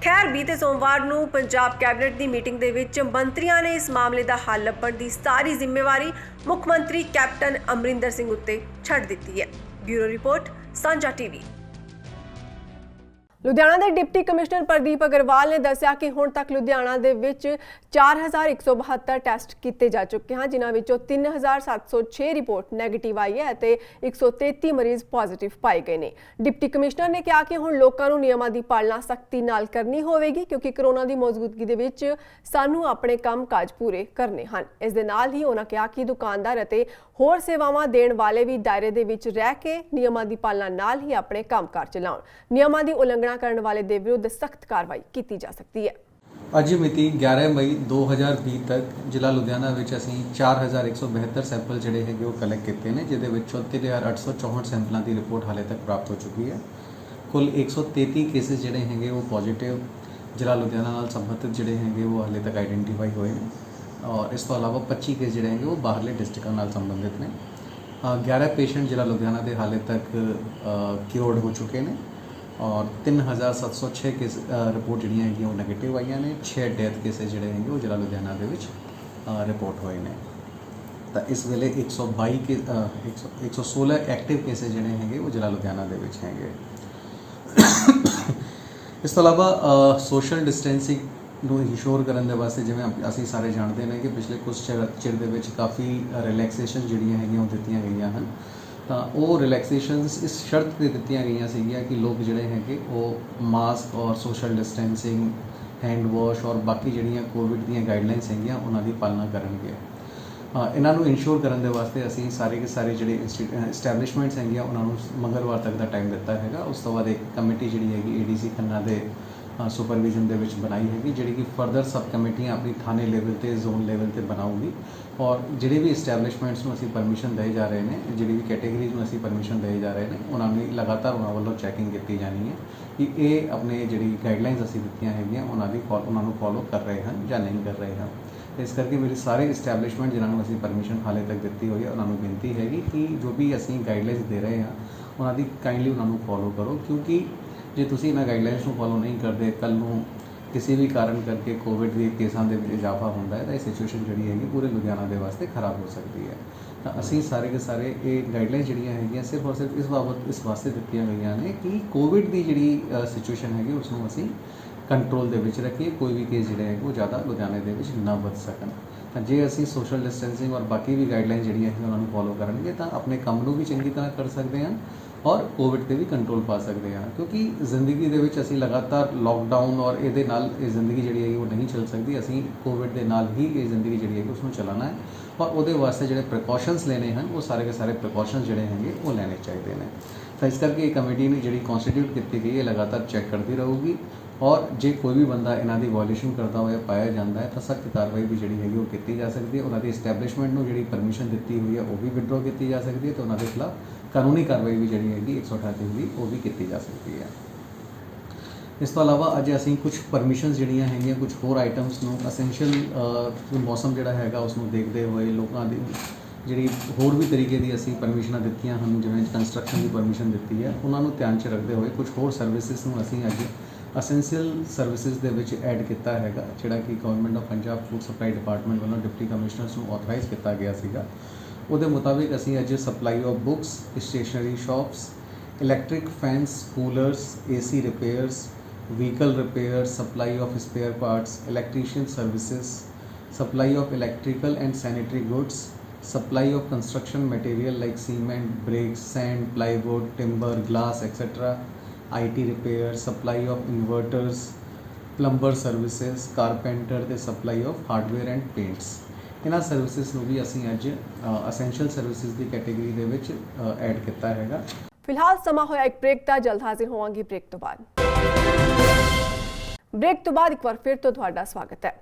ਖੈਰ, ਬੀਤੇ ਸੋਮਵਾਰ ਨੂੰ ਪੰਜਾਬ ਕੈਬਨਿਟ ਦੀ ਮੀਟਿੰਗ ਦੇ ਵਿੱਚ ਮੰਤਰੀਆਂ ਨੇ ਇਸ ਮਾਮਲੇ ਦਾ ਹੱਲ ਲੱਭਣ ਦੀ ਸਾਰੀ ਜ਼ਿੰਮੇਵਾਰੀ ਮੁੱਖ ਮੰਤਰੀ ਕੈਪਟਨ ਅਮਰਿੰਦਰ ਸਿੰਘ ਉੱਤੇ ਛੱਡ ਦਿੱਤੀ ਹੈ। ਬਿਊਰੋ ਰਿਪੋਰਟ, ਸਾਂਝਾ ਟੀਵੀ। ਲੁਧਿਆਣਾ ਦੇ ਡਿਪਟੀ ਕਮਿਸ਼ਨਰ ਪ੍ਰਦੀਪ ਅਗਰਵਾਲ ਨੇ ਦੱਸਿਆ ਕਿ ਹੁਣ ਤੱਕ ਲੁਧਿਆਣਾ ਦੇ ਵਿੱਚ 4172 ਟੈਸਟ ਕੀਤੇ ਜਾ ਚੁੱਕੇ ਹਨ, ਜਿਨ੍ਹਾਂ ਵਿੱਚੋਂ 3706 ਰਿਪੋਰਟ ਨੈਗੇਟਿਵ ਆਈ ਹੈ ਅਤੇ 133 ਮਰੀਜ਼ ਪੋਜ਼ਿਟਿਵ ਪਾਏ ਗਏ ਨੇ। ਡਿਪਟੀ ਕਮਿਸ਼ਨਰ ਨੇ ਕਿਹਾ ਕਿ ਹੁਣ ਲੋਕਾਂ ਨੂੰ ਨਿਯਮਾਂ ਦੀ ਪਾਲਣਾ ਸਖਤੀ ਨਾਲ ਕਰਨੀ ਹੋਵੇਗੀ, ਕਿਉਂਕਿ ਕਰੋਨਾ ਦੀ ਮੌਜੂਦਗੀ ਦੇ ਵਿੱਚ ਸਾਨੂੰ ਆਪਣੇ ਕੰਮ-ਕਾਜ ਪੂਰੇ ਕਰਨੇ ਹਨ। ਇਸ ਦੇ ਨਾਲ ਹੀ ਉਹਨਾਂ ਕਿਹਾ ਕਿ ਦੁਕਾਨਦਾਰ ਅਤੇ ਹੋਰ ਸੇਵਾਵਾਂ ਦੇਣ ਵਾਲੇ ਵੀ ਦਾਇਰੇ ਦੇ ਵਿੱਚ ਰਹਿ ਕੇ ਨਿਯਮਾਂ ਦੀ ਪਾਲਣਾ ਨਾਲ ਹੀ ਆਪਣੇ ਕੰਮਕਾਰ ਚਲਾਉਣ। ਨਿਯਮਾਂ ਦੀ ਉਲੰਘਣਾ ਕਰਨ ਵਾਲੇ ਦੇ ਵਿਰੁੱਧ ਸਖਤ ਕਾਰਵਾਈ ਕੀਤੀ ਜਾ ਸਕਦੀ ਹੈ। ਅੱਜ ਮਿਤੀ 11 ਮਈ 2020 ਤੱਕ ਜ਼ਿਲ੍ਹਾ ਲੁਧਿਆਣਾ ਵਿੱਚ ਅਸੀਂ 4172 ਸੈਂਪਲ ਜਿਹੜੇ ਹੈਗੇ ਉਹ ਕਲੈਕਟ ਕੀਤੇ ਨੇ, ਜਿਹਦੇ ਵਿੱਚ 34864 ਸੈਂਪਲਾਂ ਦੀ ਰਿਪੋਰਟ ਹਾਲੇ ਤੱਕ ਪ੍ਰਾਪਤ ਹੋ ਚੁੱਕੀ ਹੈ। ਕੁੱਲ 133 ਕੇਸਿਸ ਜਿਹੜੇ ਹੈਗੇ ਉਹ ਪੋਜ਼ਿਟਿਵ ਜ਼ਿਲ੍ਹਾ ਲੁਧਿਆਣਾ ਨਾਲ ਸੰਬੰਧਿਤ ਜਿਹੜੇ ਹੈਗੇ ਉਹ ਹਾਲੇ ਤੱਕ ਆਈਡੈਂਟੀਫਾਈ ਹੋਏ ਨੇ, ਔਰ ਇਸ ਤੋਂ ਇਲਾਵਾ 25 ਕੇਸ ਜਿਹੜੇ ਹੈਗੇ ਉਹ ਬਾਹਰਲੇ ਡਿਸਟ੍ਰਿਕਟਾਂ ਨਾਲ ਸੰਬੰਧਿਤ ਨੇ। 11 ਪੇਸ਼ੈਂਟ ਜ਼ਿਲ੍ਹਾ ਲੁਧਿਆਣਾ ਦੇ ਹਾਲੇ ਤੱਕ ਕਿਉਰਡ ਹੋ ਚੁੱਕੇ ਨੇ, ਔਰ 3706 ਕੇਸ ਰਿਪੋਰਟ ਜਿਹੜੀਆਂ ਹੈਗੀਆਂ ਉਹ ਨੈਗੇਟਿਵ ਆਈਆਂ ਨੇ। 6 ਡੈਥ ਕੇਸਿਸ ਜਿਹੜੇ ਹੈਗੇ ਉਹ ਜ਼ਿਲ੍ਹਾ ਲੁਧਿਆਣਾ ਦੇ ਵਿੱਚ ਰਿਪੋਰਟ ਹੋਏ ਨੇ। ਤਾਂ ਇਸ ਵੇਲੇ 116 ਐਕਟਿਵ ਕੇਸਿਸ ਜਿਹੜੇ ਹੈਗੇ ਉਹ ਜ਼ਿਲ੍ਹਾ ਲੁਧਿਆਣਾ ਦੇ ਵਿੱਚ ਹੈਗੇ। ਇਸ ਤੋਂ ਇਲਾਵਾ ਸੋਸ਼ਲ ਡਿਸਟੈਂਸਿੰਗ ਨੂੰ ਇੰਸ਼ੋਰ ਕਰਨ ਦੇ ਵਾਸਤੇ, ਜਿਵੇਂ ਅਸੀਂ ਸਾਰੇ ਜਾਣਦੇ ਨੇ ਕਿ ਪਿਛਲੇ ਕੁਝ ਚਿਰ ਦੇ ਵਿੱਚ ਕਾਫੀ ਰਿਲੈਕਸੇਸ਼ਨ ਜਿਹੜੀਆਂ ਹੈਗੀਆਂ ਉਹ ਦਿੱਤੀਆਂ ਗਈਆਂ ਹਨ। ਤਾਂ ਉਹ ਰਿਲੈਕਸੇਸ਼ਨਸ ਇਸ ਸ਼ਰਤ 'ਤੇ ਦਿੱਤੀਆਂ ਗਈਆਂ ਸੀਗੀਆਂ ਕਿ ਲੋਕ ਜਿਹੜੇ ਹੈਗੇ ਉਹ ਮਾਸਕ ਔਰ ਸੋਸ਼ਲ ਡਿਸਟੈਂਸਿੰਗ, ਹੈਂਡ ਵਾਸ਼ ਔਰ ਬਾਕੀ ਜਿਹੜੀਆਂ ਕੋਵਿਡ ਦੀਆਂ ਗਾਈਡਲਾਈਨਸ ਹੈਗੀਆਂ ਉਹਨਾਂ ਦੀ ਪਾਲਣਾ ਕਰਨਗੇ। ਇਹਨਾਂ ਨੂੰ ਇੰਸ਼ੋਰ ਕਰਨ ਦੇ ਵਾਸਤੇ ਅਸੀਂ ਸਾਰੇ ਜਿਹੜੇ ਐਸਟੈਬਲਿਸ਼ਮੈਂਟਸ ਹੈਗੀਆਂ ਉਹਨਾਂ ਨੂੰ ਮੰਗਲਵਾਰ ਤੱਕ ਦਾ ਟਾਈਮ ਦਿੱਤਾ ਹੈਗਾ। ਉਸ ਤੋਂ ਬਾਅਦ ਇੱਕ ਕਮੇਟੀ ਜਿਹੜੀ ਹੈਗੀ ADC ਖੰਨਾ ਦੇ ਸੁਪਰਵਿਜ਼ਨ ਦੇ ਵਿੱਚ ਬਣਾਈ ਹੈਗੀ, ਜਿਹੜੀ ਕਿ ਫਰਦਰ ਸਬ ਕਮੇਟੀਆਂ ਆਪਣੀ ਥਾਣੇ ਲੈਵਲ 'ਤੇ, ਜ਼ੋਨ ਲੈਵਲ 'ਤੇ ਬਣਾਊਗੀ, ਔਰ ਜਿਹੜੇ ਵੀ ਐਸਟੈਬਲਿਸ਼ਮੈਂਟਸ ਨੂੰ ਅਸੀਂ ਪਰਮਿਸ਼ਨ ਦੇ ਜਾ ਰਹੇ ਨੇ, ਜਿਹੜੀ ਵੀ ਕੈਟੇਗਰੀਜ਼ ਨੂੰ ਅਸੀਂ ਪਰਮਿਸ਼ਨ ਦੇ ਜਾ ਰਹੇ ਨੇ, ਉਹਨਾਂ ਨੂੰ ਲਗਾਤਾਰ ਉਹਨਾਂ ਵੱਲੋਂ ਚੈਕਿੰਗ ਕੀਤੀ ਜਾਣੀ ਹੈ ਕਿ ਇਹ ਆਪਣੇ ਜਿਹੜੀ ਗਾਈਡਲਾਈਨਸ ਅਸੀਂ ਦਿੱਤੀਆਂ ਹੈਗੀਆਂ ਉਹਨਾਂ ਨੂੰ ਫੋਲੋ ਕਰ ਰਹੇ ਹਨ ਜਾਂ ਨਹੀਂ ਕਰ ਰਹੇ ਹਨ। ਇਸ ਕਰਕੇ ਮੇਰੇ ਸਾਰੇ ਐਸਟੈਬਲਿਸ਼ਮੈਂਟ ਜਿਨ੍ਹਾਂ ਨੂੰ ਅਸੀਂ ਪਰਮਿਸ਼ਨ ਹਾਲੇ ਤੱਕ ਦਿੱਤੀ ਹੋਈ ਹੈ ਉਹਨਾਂ ਨੂੰ ਬੇਨਤੀ ਹੈਗੀ ਕਿ ਜੋ ਵੀ ਅਸੀਂ ਗਾਈਡਲਾਈਨਸ ਦੇ ਰਹੇ ਹਾਂ ਉਹਨਾਂ ਦੀ ਕਾਈਂਡਲੀ ਉਹਨਾਂ ਨੂੰ ਫੋਲੋ ਕਰੋ, ਕਿਉਂਕਿ ਜੇ ਤੁਸੀਂ ਇਹਨਾਂ ਗਾਈਡਲਾਈਨਸ ਨੂੰ ਫੋਲੋ ਨਹੀਂ ਕਰਦੇ, ਕੱਲ੍ਹ ਨੂੰ ਕਿਸੇ ਵੀ ਕਾਰਨ ਕਰਕੇ ਕੋਵਿਡ ਦੇ ਕੇਸਾਂ ਦੇ ਵਿੱਚ ਇਜ਼ਾਫਾ ਹੁੰਦਾ ਹੈ ਤਾਂ ਇਹ ਸਿਚੁਏਸ਼ਨ ਜਿਹੜੀ ਹੈਗੀ ਪੂਰੇ ਲੁਧਿਆਣਾ ਦੇ ਵਾਸਤੇ ਖਰਾਬ ਹੋ ਸਕਦੀ ਹੈ। ਤਾਂ ਅਸੀਂ ਸਾਰੇ ਦੇ ਸਾਰੇ ਇਹ ਗਾਈਡਲਾਈਨਸ ਜਿਹੜੀਆਂ ਹੈਗੀਆਂ ਸਿਰਫ ਔਰ ਸਿਰਫ ਇਸ ਵਾਸਤੇ ਦਿੱਤੀਆਂ ਗਈਆਂ ਨੇ ਕਿ ਕੋਵਿਡ ਦੀ ਜਿਹੜੀ ਸਿਚੁਏਸ਼ਨ ਹੈਗੀ ਉਸ ਨੂੰ ਅਸੀਂ ਕੰਟਰੋਲ ਦੇ ਵਿੱਚ ਰੱਖੀਏ, ਕੋਈ ਵੀ ਕੇਸ ਜਿਹੜੇ ਹੈਗੇ ਉਹ ਜ਼ਿਆਦਾ ਲੁਧਿਆਣੇ ਦੇ ਵਿੱਚ ਨਾ ਵੱਧ ਸਕਣ। ਤਾਂ ਜੇ ਅਸੀਂ ਸੋਸ਼ਲ ਡਿਸਟੈਂਸਿੰਗ ਔਰ ਬਾਕੀ ਵੀ ਗਾਈਡਲਾਈਨ ਜਿਹੜੀਆਂ ਹੈਗੀਆਂ ਉਹਨਾਂ ਨੂੰ ਫੋਲੋ ਕਰਨਗੇ ਤਾਂ ਆਪਣੇ ਕੰਮ ਨੂੰ ਵੀ ਚੰਗੀ ਤਰ੍ਹਾਂ ਕਰ ਸਕਦੇ ਹਾਂ ਔਰ ਕੋਵਿਡ 'ਤੇ ਵੀ ਕੰਟਰੋਲ ਪਾ ਸਕਦੇ ਹਾਂ, ਕਿਉਂਕਿ ਜ਼ਿੰਦਗੀ ਦੇ ਵਿੱਚ ਅਸੀਂ ਲਗਾਤਾਰ ਲੋਕਡਾਊਨ ਔਰ ਇਹਦੇ ਨਾਲ ਇਹ ਜ਼ਿੰਦਗੀ ਜਿਹੜੀ ਹੈਗੀ ਉਹ ਨਹੀਂ ਚੱਲ ਸਕਦੀ। ਅਸੀਂ ਕੋਵਿਡ ਦੇ ਨਾਲ ਹੀ ਇਹ ਜ਼ਿੰਦਗੀ ਜਿਹੜੀ ਹੈਗੀ ਉਸ ਨੂੰ ਚਲਾਉਣਾ ਹੈ ਔਰ ਉਹਦੇ ਵਾਸਤੇ ਜਿਹੜੇ ਪ੍ਰੀਕਾਸ਼ਨਸ ਲੈਣੇ ਹਨ ਉਹ ਸਾਰੇ ਪ੍ਰੀਕਾਸ਼ਨਸ ਜਿਹੜੇ ਹੈਗੇ ਉਹ ਲੈਣੇ ਚਾਹੀਦੇ ਨੇ। ਤਾਂ ਇਸ ਕਰਕੇ ਇਹ ਕਮੇਟੀ ਨੇ ਜਿਹੜੀ ਕਨਸਟੀਟਿਊਟ ਕੀਤੀ ਗਈ ਹੈ ਲਗਾਤਾਰ ਚੈੱਕ ਕਰਦੀ ਰਹੂਗੀ, ਔਰ ਜੇ ਕੋਈ ਵੀ ਬੰਦਾ ਇਹਨਾਂ ਦੀ ਵਾਇਓਲੇਸ਼ਨ ਕਰਦਾ ਹੋਇਆ ਪਾਇਆ ਜਾਂਦਾ ਹੈ ਤਾਂ ਸਖਤ ਕਾਰਵਾਈ ਵੀ ਜਿਹੜੀ ਹੈਗੀ ਉਹ ਕੀਤੀ ਜਾ ਸਕਦੀ ਹੈ। ਉਹਨਾਂ ਦੀ ਐਸਟੈਬਲਿਸ਼ਮੈਂਟ ਨੂੰ ਜਿਹੜੀ ਪਰਮਿਸ਼ਨ ਦਿੱਤੀ ਹੋਈ ਹੈ ਉਹ ਵੀ ਵਿਡਰੋ ਕੀਤੀ ਜਾ ਸਕਦੀ ਹੈ ਤੇ ਉਹਨਾਂ ਦੇ ਖਿਲਾਫ ਕਾਨੂੰਨੀ ਕਾਰਵਾਈ ਵੀ ਜਿਹੜੀ ਹੈਗੀ 138 ਦੀ ਉਹ ਵੀ ਕੀਤੀ ਜਾ ਸਕਦੀ ਹੈ। ਇਸ ਤੋਂ ਇਲਾਵਾ ਅੱਜ ਅਸੀਂ ਕੁਝ ਪਰਮਿਸ਼ਨਸ ਜਿਹੜੀਆਂ ਹੈਗੀਆਂ ਕੁਝ ਹੋਰ ਆਈਟਮਸ ਨੂੰ ਅਸੈਂਸ਼ੀਅਲ ਮੌਸਮ ਜਿਹੜਾ ਹੈਗਾ ਉਸ ਨੂੰ ਦੇਖਦੇ ਹੋਏ ਲੋਕਾਂ ਦੀ ਜਿਹੜੀ ਹੋਰ ਵੀ ਤਰੀਕੇ ਦੀ ਅਸੀਂ ਪਰਮਿਸ਼ਨਾਂ ਦਿੱਤੀਆਂ ਹਨ, ਜਿਵੇਂ ਕੰਸਟਰਕਸ਼ਨ ਦੀ ਪਰਮਿਸ਼ਨ ਦਿੱਤੀ ਹੈ, ਉਹਨਾਂ ਨੂੰ ਧਿਆਨ 'ਚ ਰੱਖਦੇ ਹੋਏ ਕੁਝ ਹੋਰ ਸਰਵਿਸਿਜ਼ ਨੂੰ ਅਸੀਂ ਅੱਜ ਅਸੈਂਸ਼ੀਅਲ ਸਰਵਿਸਿਜ਼ ਦੇ ਵਿੱਚ ਐਡ ਕੀਤਾ ਹੈਗਾ, ਜਿਹੜਾ ਕਿ government of Punjab food supply department ਵੱਲੋਂ ਡਿਪਟੀ ਕਮਿਸ਼ਨਰਸ ਨੂੰ ਆਥੋਰਾਈਜ਼ ਕੀਤਾ ਗਿਆ ਸੀਗਾ। ਉਹਦੇ ਮੁਤਾਬਿਕ ਅਸੀਂ ਅੱਜ supply of books, stationery shops, electric fans, coolers, AC repairs, vehicle repair, supply of spare parts, electrician services, supply of electrical and sanitary goods, supply of construction material like cement, bricks, sand, plywood, timber, glass, etc., IT repair, supply of inverters, plumber services, carpenter ਤੇ supply of hardware and paints। ਇਹਨਾਂ services ਨੂੰ ਵੀ ਅਸੀਂ ਅੱਜ essential services ਦੀ category ਦੇ ਵਿੱਚ add ਕੀਤਾ ਹੈਗਾ। ਫਿਲਹਾਲ ਸਮਾਂ ਹੋਇਆ ਇੱਕ ਬ੍ਰੇਕ ਦਾ, ਜਲਦ ਹਾਜ਼ਰ ਹੋਵਾਂਗੇ ਬ੍ਰੇਕ ਤੋਂ ਬਾਅਦ। ਬ੍ਰੇਕ ਤੋਂ ਬਾਅਦ ਇੱਕ ਵਾਰ ਫਿਰ ਤੋਂ ਤੁਹਾਡਾ ਸਵਾਗਤ ਹੈ।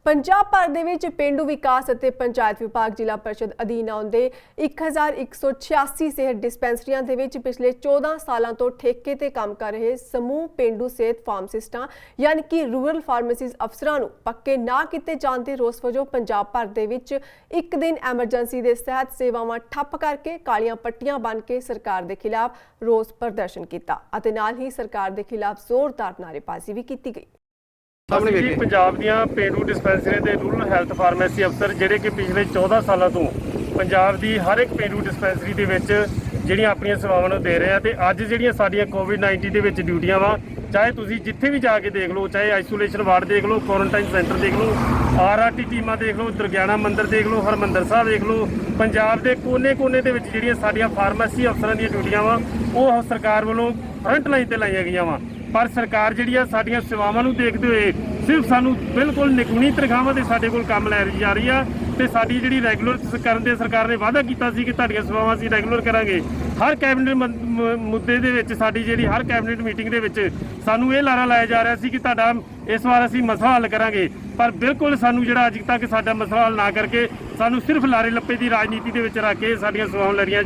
ਪੰਜਾਬ ਭਰ ਦੇ ਵਿੱਚ ਪੇਂਡੂ ਵਿਕਾਸ ਅਤੇ ਪੰਚਾਇਤ ਵਿਭਾਗ ਜ਼ਿਲ੍ਹਾ ਪਰਿਸ਼ਦ ਅਧੀਨ ਆਉਂਦੇ 1186 ਸਿਹਤ ਡਿਸਪੈਂਸਰੀਆਂ ਦੇ ਵਿੱਚ ਪਿਛਲੇ 14 ਸਾਲਾਂ ਤੋਂ ਠੇਕੇ ਤੇ ਕੰਮ ਕਰ ਰਹੇ ਸਮੂਹ ਪੇਂਡੂ ਸਿਹਤ ਫਾਰਮਾਸਿਸਟਾਂ ਯਾਨੀ ਕਿ ਰੂਰਲ ਫਾਰਮੇਸੀਜ਼ ਅਫਸਰਾਂ ਨੂੰ ਪੱਕੇ ਨਾ ਕੀਤੇ ਜਾਣ ਦੇ ਰੋਸ ਵਜੋਂ ਪੰਜਾਬ ਭਰ ਦੇ ਵਿੱਚ ਇੱਕ ਦਿਨ ਐਮਰਜੈਂਸੀ ਦੇ ਸਿਹਤ ਸੇਵਾਵਾਂ ਠੱਪ ਕਰਕੇ ਕਾਲੀਆਂ ਪੱਟੀਆਂ ਬੰਨ੍ਹ ਕੇ ਸਰਕਾਰ ਦੇ ਖਿਲਾਫ ਰੋਸ ਪ੍ਰਦਰਸ਼ਨ ਕੀਤਾ ਅਤੇ ਨਾਲ ਹੀ ਸਰਕਾਰ ਦੇ ਖਿਲਾਫ ਜ਼ੋਰਦਾਰ ਨਾਅਰੇਬਾਜ਼ੀ ਵੀ ਕੀਤੀ ਗਈ। ਅਸੀਂ ਪੰਜਾਬ ਦੀਆਂ ਪੇਂਡੂ ਡਿਸਪੈਂਸਰੀਆਂ ਦੇ ਰੂਰਲ ਹੈਲਥ ਫਾਰਮੇਸੀ ਅਫਸਰ ਜਿਹੜੇ ਕਿ ਪਿਛਲੇ 14 ਸਾਲਾਂ ਤੋਂ ਪੰਜਾਬ ਦੀ ਹਰ ਇੱਕ ਪੇਂਡੂ ਡਿਸਪੈਂਸਰੀ ਦੇ ਵਿੱਚ ਜਿਹੜੀਆਂ ਆਪਣੀਆਂ ਸੇਵਾਵਾਂ ਨੂੰ ਦੇ ਰਹੇ ਆ ਤੇ ਅੱਜ ਜਿਹੜੀਆਂ ਸਾਡੀਆਂ ਕੋਵਿਡ-19 ਦੇ ਵਿੱਚ ਡਿਊਟੀਆਂ ਵਾ ਚਾਹੇ ਤੁਸੀਂ ਜਿੱਥੇ ਵੀ ਜਾ ਕੇ ਦੇਖ ਲਓ, ਚਾਹੇ ਆਈਸੋਲੇਸ਼ਨ ਵਾਰਡ ਦੇਖ ਲਓ, ਕੁਆਰੰਟਾਈਨ ਸੈਂਟਰ ਦੇਖ ਲਓ, RRT ਟੀਮਾਂ ਦੇਖ ਲਓ, ਦੁਰਗਿਆਣਾ ਮੰਦਿਰ ਦੇਖ ਲਓ, ਹਰਮੰਦਰ ਸਾਹਿਬ ਦੇਖ ਲਓ, ਪੰਜਾਬ ਦੇ ਕੋਨੇ-ਕੋਨੇ ਦੇ ਵਿੱਚ ਜਿਹੜੀਆਂ ਸਾਡੀਆਂ ਫਾਰਮੇਸੀ ਅਫਸਰਾਂ ਦੀਆਂ ਡਿਊਟੀਆਂ ਵਾ ਉਹ ਸਰਕਾਰ ਵੱਲੋਂ ਫਰੰਟ ਲਾਈਨ ਤੇ ਲਾਈਆਂ ਗਈਆਂ ਵਾ। ਪਰ ਸਰਕਾਰ ਜਿਹੜੀ ਆ ਸਾਡੀਆਂ ਸੇਵਾਵਾਂ ਨੂੰ ਦੇਖਦੇ ਹੋਏ ਸਿਰਫ ਸਾਨੂੰ ਬਿਲਕੁਲ ਨਿਗੁਣੀ ਤਨਖਾਹਾਂ ਤੇ ਸਾਡੇ ਕੋਲ ਕੰਮ ਲੈ ਜਾ ਰਹੀ ਆ ਤੇ ਸਾਡੀ ਜਿਹੜੀ ਰੈਗੂਲਰ ਕਰਨ ਦੇ ਸਰਕਾਰ ਨੇ ਵਾਅਦਾ ਕੀਤਾ ਸੀ ਕਿ ਤੁਹਾਡੀਆਂ ਸੇਵਾਵਾਂ ਅਸੀਂ ਰੈਗੂਲਰ ਕਰਾਂਗੇ। ਹਰ ਕੈਬਨਿਟ ਮੁੱਦੇ ਦੇ ਵਿੱਚ ਸਾਡੀ ਜਿਹੜੀ ਹਰ ਕੈਬਨਿਟ ਮੀਟਿੰਗ ਦੇ ਵਿੱਚ ਸਾਨੂੰ ਇਹ ਲਾਰਾ ਲਾਇਆ ਜਾ ਰਿਹਾ ਸੀ ਕਿ ਤੁਹਾਡਾ ਇਸ ਵਾਰ ਅਸੀਂ ਮਸਲਾ ਹੱਲ ਕਰਾਂਗੇ, ਪਰ ਬਿਲਕੁਲ ਸਾਨੂੰ ਜਿਹੜਾ ਅੱਜ ਤੱਕ ਸਾਡਾ ਮਸਲਾ ਹੱਲ ਨਾ ਕਰਕੇ ਸਾਨੂੰ ਸਿਰਫ ਲਾਰੇ ਲੱਪੇ ਦੀ ਰਾਜਨੀਤੀ ਦੇ ਵਿੱਚ ਰੱਖ ਕੇ ਸਾਡੀਆਂ ਸੇਵਾਵਾਂ ਲੜੀਆਂ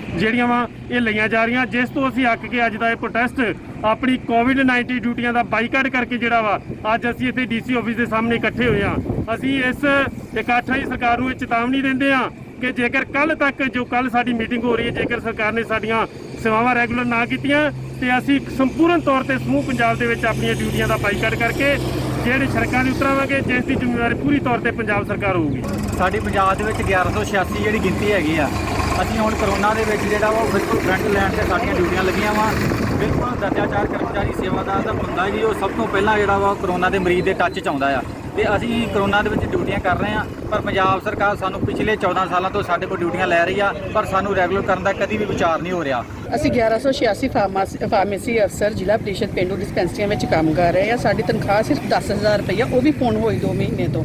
ਜਿਹੜੀਆਂ ਵਾ ਇਹ ਲਈਆਂ ਜਾ ਰਹੀਆਂ, ਜਿਸ ਤੋਂ ਅਸੀਂ ਅੱਕ ਕੇ ਅੱਜ ਦਾ ਇਹ ਪ੍ਰੋਟੈਸਟ ਆਪਣੀ ਕੋਵਿਡ-19 ਡਿਊਟੀਆਂ ਦਾ ਬਾਈਕਾਟ ਕਰਕੇ ਜਿਹੜਾ ਵਾ ਅੱਜ ਅਸੀਂ ਇੱਥੇ DC ਆਫਿਸ ਦੇ ਸਾਹਮਣੇ ਇਕੱਠੇ ਹੋਏ ਹਾਂ। ਅਸੀਂ ਇਸ ਇਕੱਠ ਰਾਹੀਂ ਸਰਕਾਰ ਨੂੰ ਇਹ ਚੇਤਾਵਨੀ ਦਿੰਦੇ ਹਾਂ ਕਿ ਜੇਕਰ ਕੱਲ ਤੱਕ ਜੋ ਕੱਲ ਸਾਡੀ ਮੀਟਿੰਗ ਹੋ ਰਹੀ ਹੈ, ਜੇਕਰ ਸਰਕਾਰ ਨੇ ਸਾਡੀਆਂ ਸੇਵਾਵਾਂ ਰੈਗੂਲਰ ਨਾ ਕੀਤੀਆਂ ਤੇ ਅਸੀਂ ਸੰਪੂਰਨ ਤੌਰ ਤੇ ਸਮੂਹ ਪੰਜਾਬ ਦੇ ਵਿੱਚ ਆਪਣੀਆਂ ਡਿਊਟੀਆਂ ਦਾ ਬਾਈਕਾਟ ਕਰਕੇ ਜਿਹੜੇ ਸੜਕਾਂ 'ਤੇ ਉਤਰਾਵਾਂਗੇ, ਜਿਸ ਦੀ ਜ਼ਿੰਮੇਵਾਰੀ ਪੂਰੀ ਤੌਰ ਤੇ ਪੰਜਾਬ ਸਰਕਾਰ ਹੋਊਗੀ। ਸਾਡੀ ਪੰਜਾਬ ਦੇ ਵਿੱਚ 1186 ਜਿਹੜੀ ਗਿਣਤੀ ਹੈਗੀ ਆ, ਅਸੀਂ ਹੁਣ ਕਰੋਨਾ ਦੇ ਵਿੱਚ ਜਿਹੜਾ ਵਾ ਬਿਲਕੁਲ ਫਰੰਟ ਲਾਈਨ ਤੇ ਸਾਡੀਆਂ ਡਿਊਟੀਆਂ ਲੱਗੀਆਂ ਵਾ। ਬਿਲਕੁਲ ਦਰਜਾਚਾਰ ਕਰਮਚਾਰੀ ਸੇਵਾਦਾਰ ਦਾ ਬੰਦਾ ਜੀ ਉਹ ਸਭ ਤੋਂ ਪਹਿਲਾਂ ਜਿਹੜਾ ਵਾ ਕਰੋਨਾ ਦੇ ਮਰੀਜ਼ ਦੇ ਟੱਚ 'ਚ ਆਉਂਦਾ ਆ ਤੇ ਅਸੀਂ ਕਰੋਨਾ ਦੇ ਵਿੱਚ ਡਿਊਟੀਆਂ ਕਰ ਰਹੇ ਹਾਂ। ਪਰ ਪੰਜਾਬ ਸਰਕਾਰ ਸਾਨੂੰ ਪਿਛਲੇ 14 ਸਾਲਾਂ ਤੋਂ ਸਾਡੇ ਕੋਲ ਡਿਊਟੀਆਂ ਲੈ ਰਹੀ ਆ, ਪਰ ਸਾਨੂੰ ਰੈਗੂਲਰ ਕਰਨ ਦਾ ਕਦੀ ਵੀ ਵਿਚਾਰ ਨਹੀਂ ਹੋ ਰਿਹਾ। ਅਸੀਂ 1186 ਫਾਰਮੇਸੀ ਅਫਸਰ ਜ਼ਿਲ੍ਹਾ ਪ੍ਰੀਸ਼ਦ ਪੇਂਡੂ ਡਿਸਪੈਂਸਰੀਆਂ ਵਿੱਚ ਕੰਮ ਕਰ ਰਹੇ ਹਾਂ। ਸਾਡੀ ਤਨਖਾਹ ਸਿਰਫ 10,000 ਰੁਪਈਆ, ਉਹ ਵੀ ਫੋਨ ਹੋਈ 2 ਮਹੀਨੇ ਤੋਂ।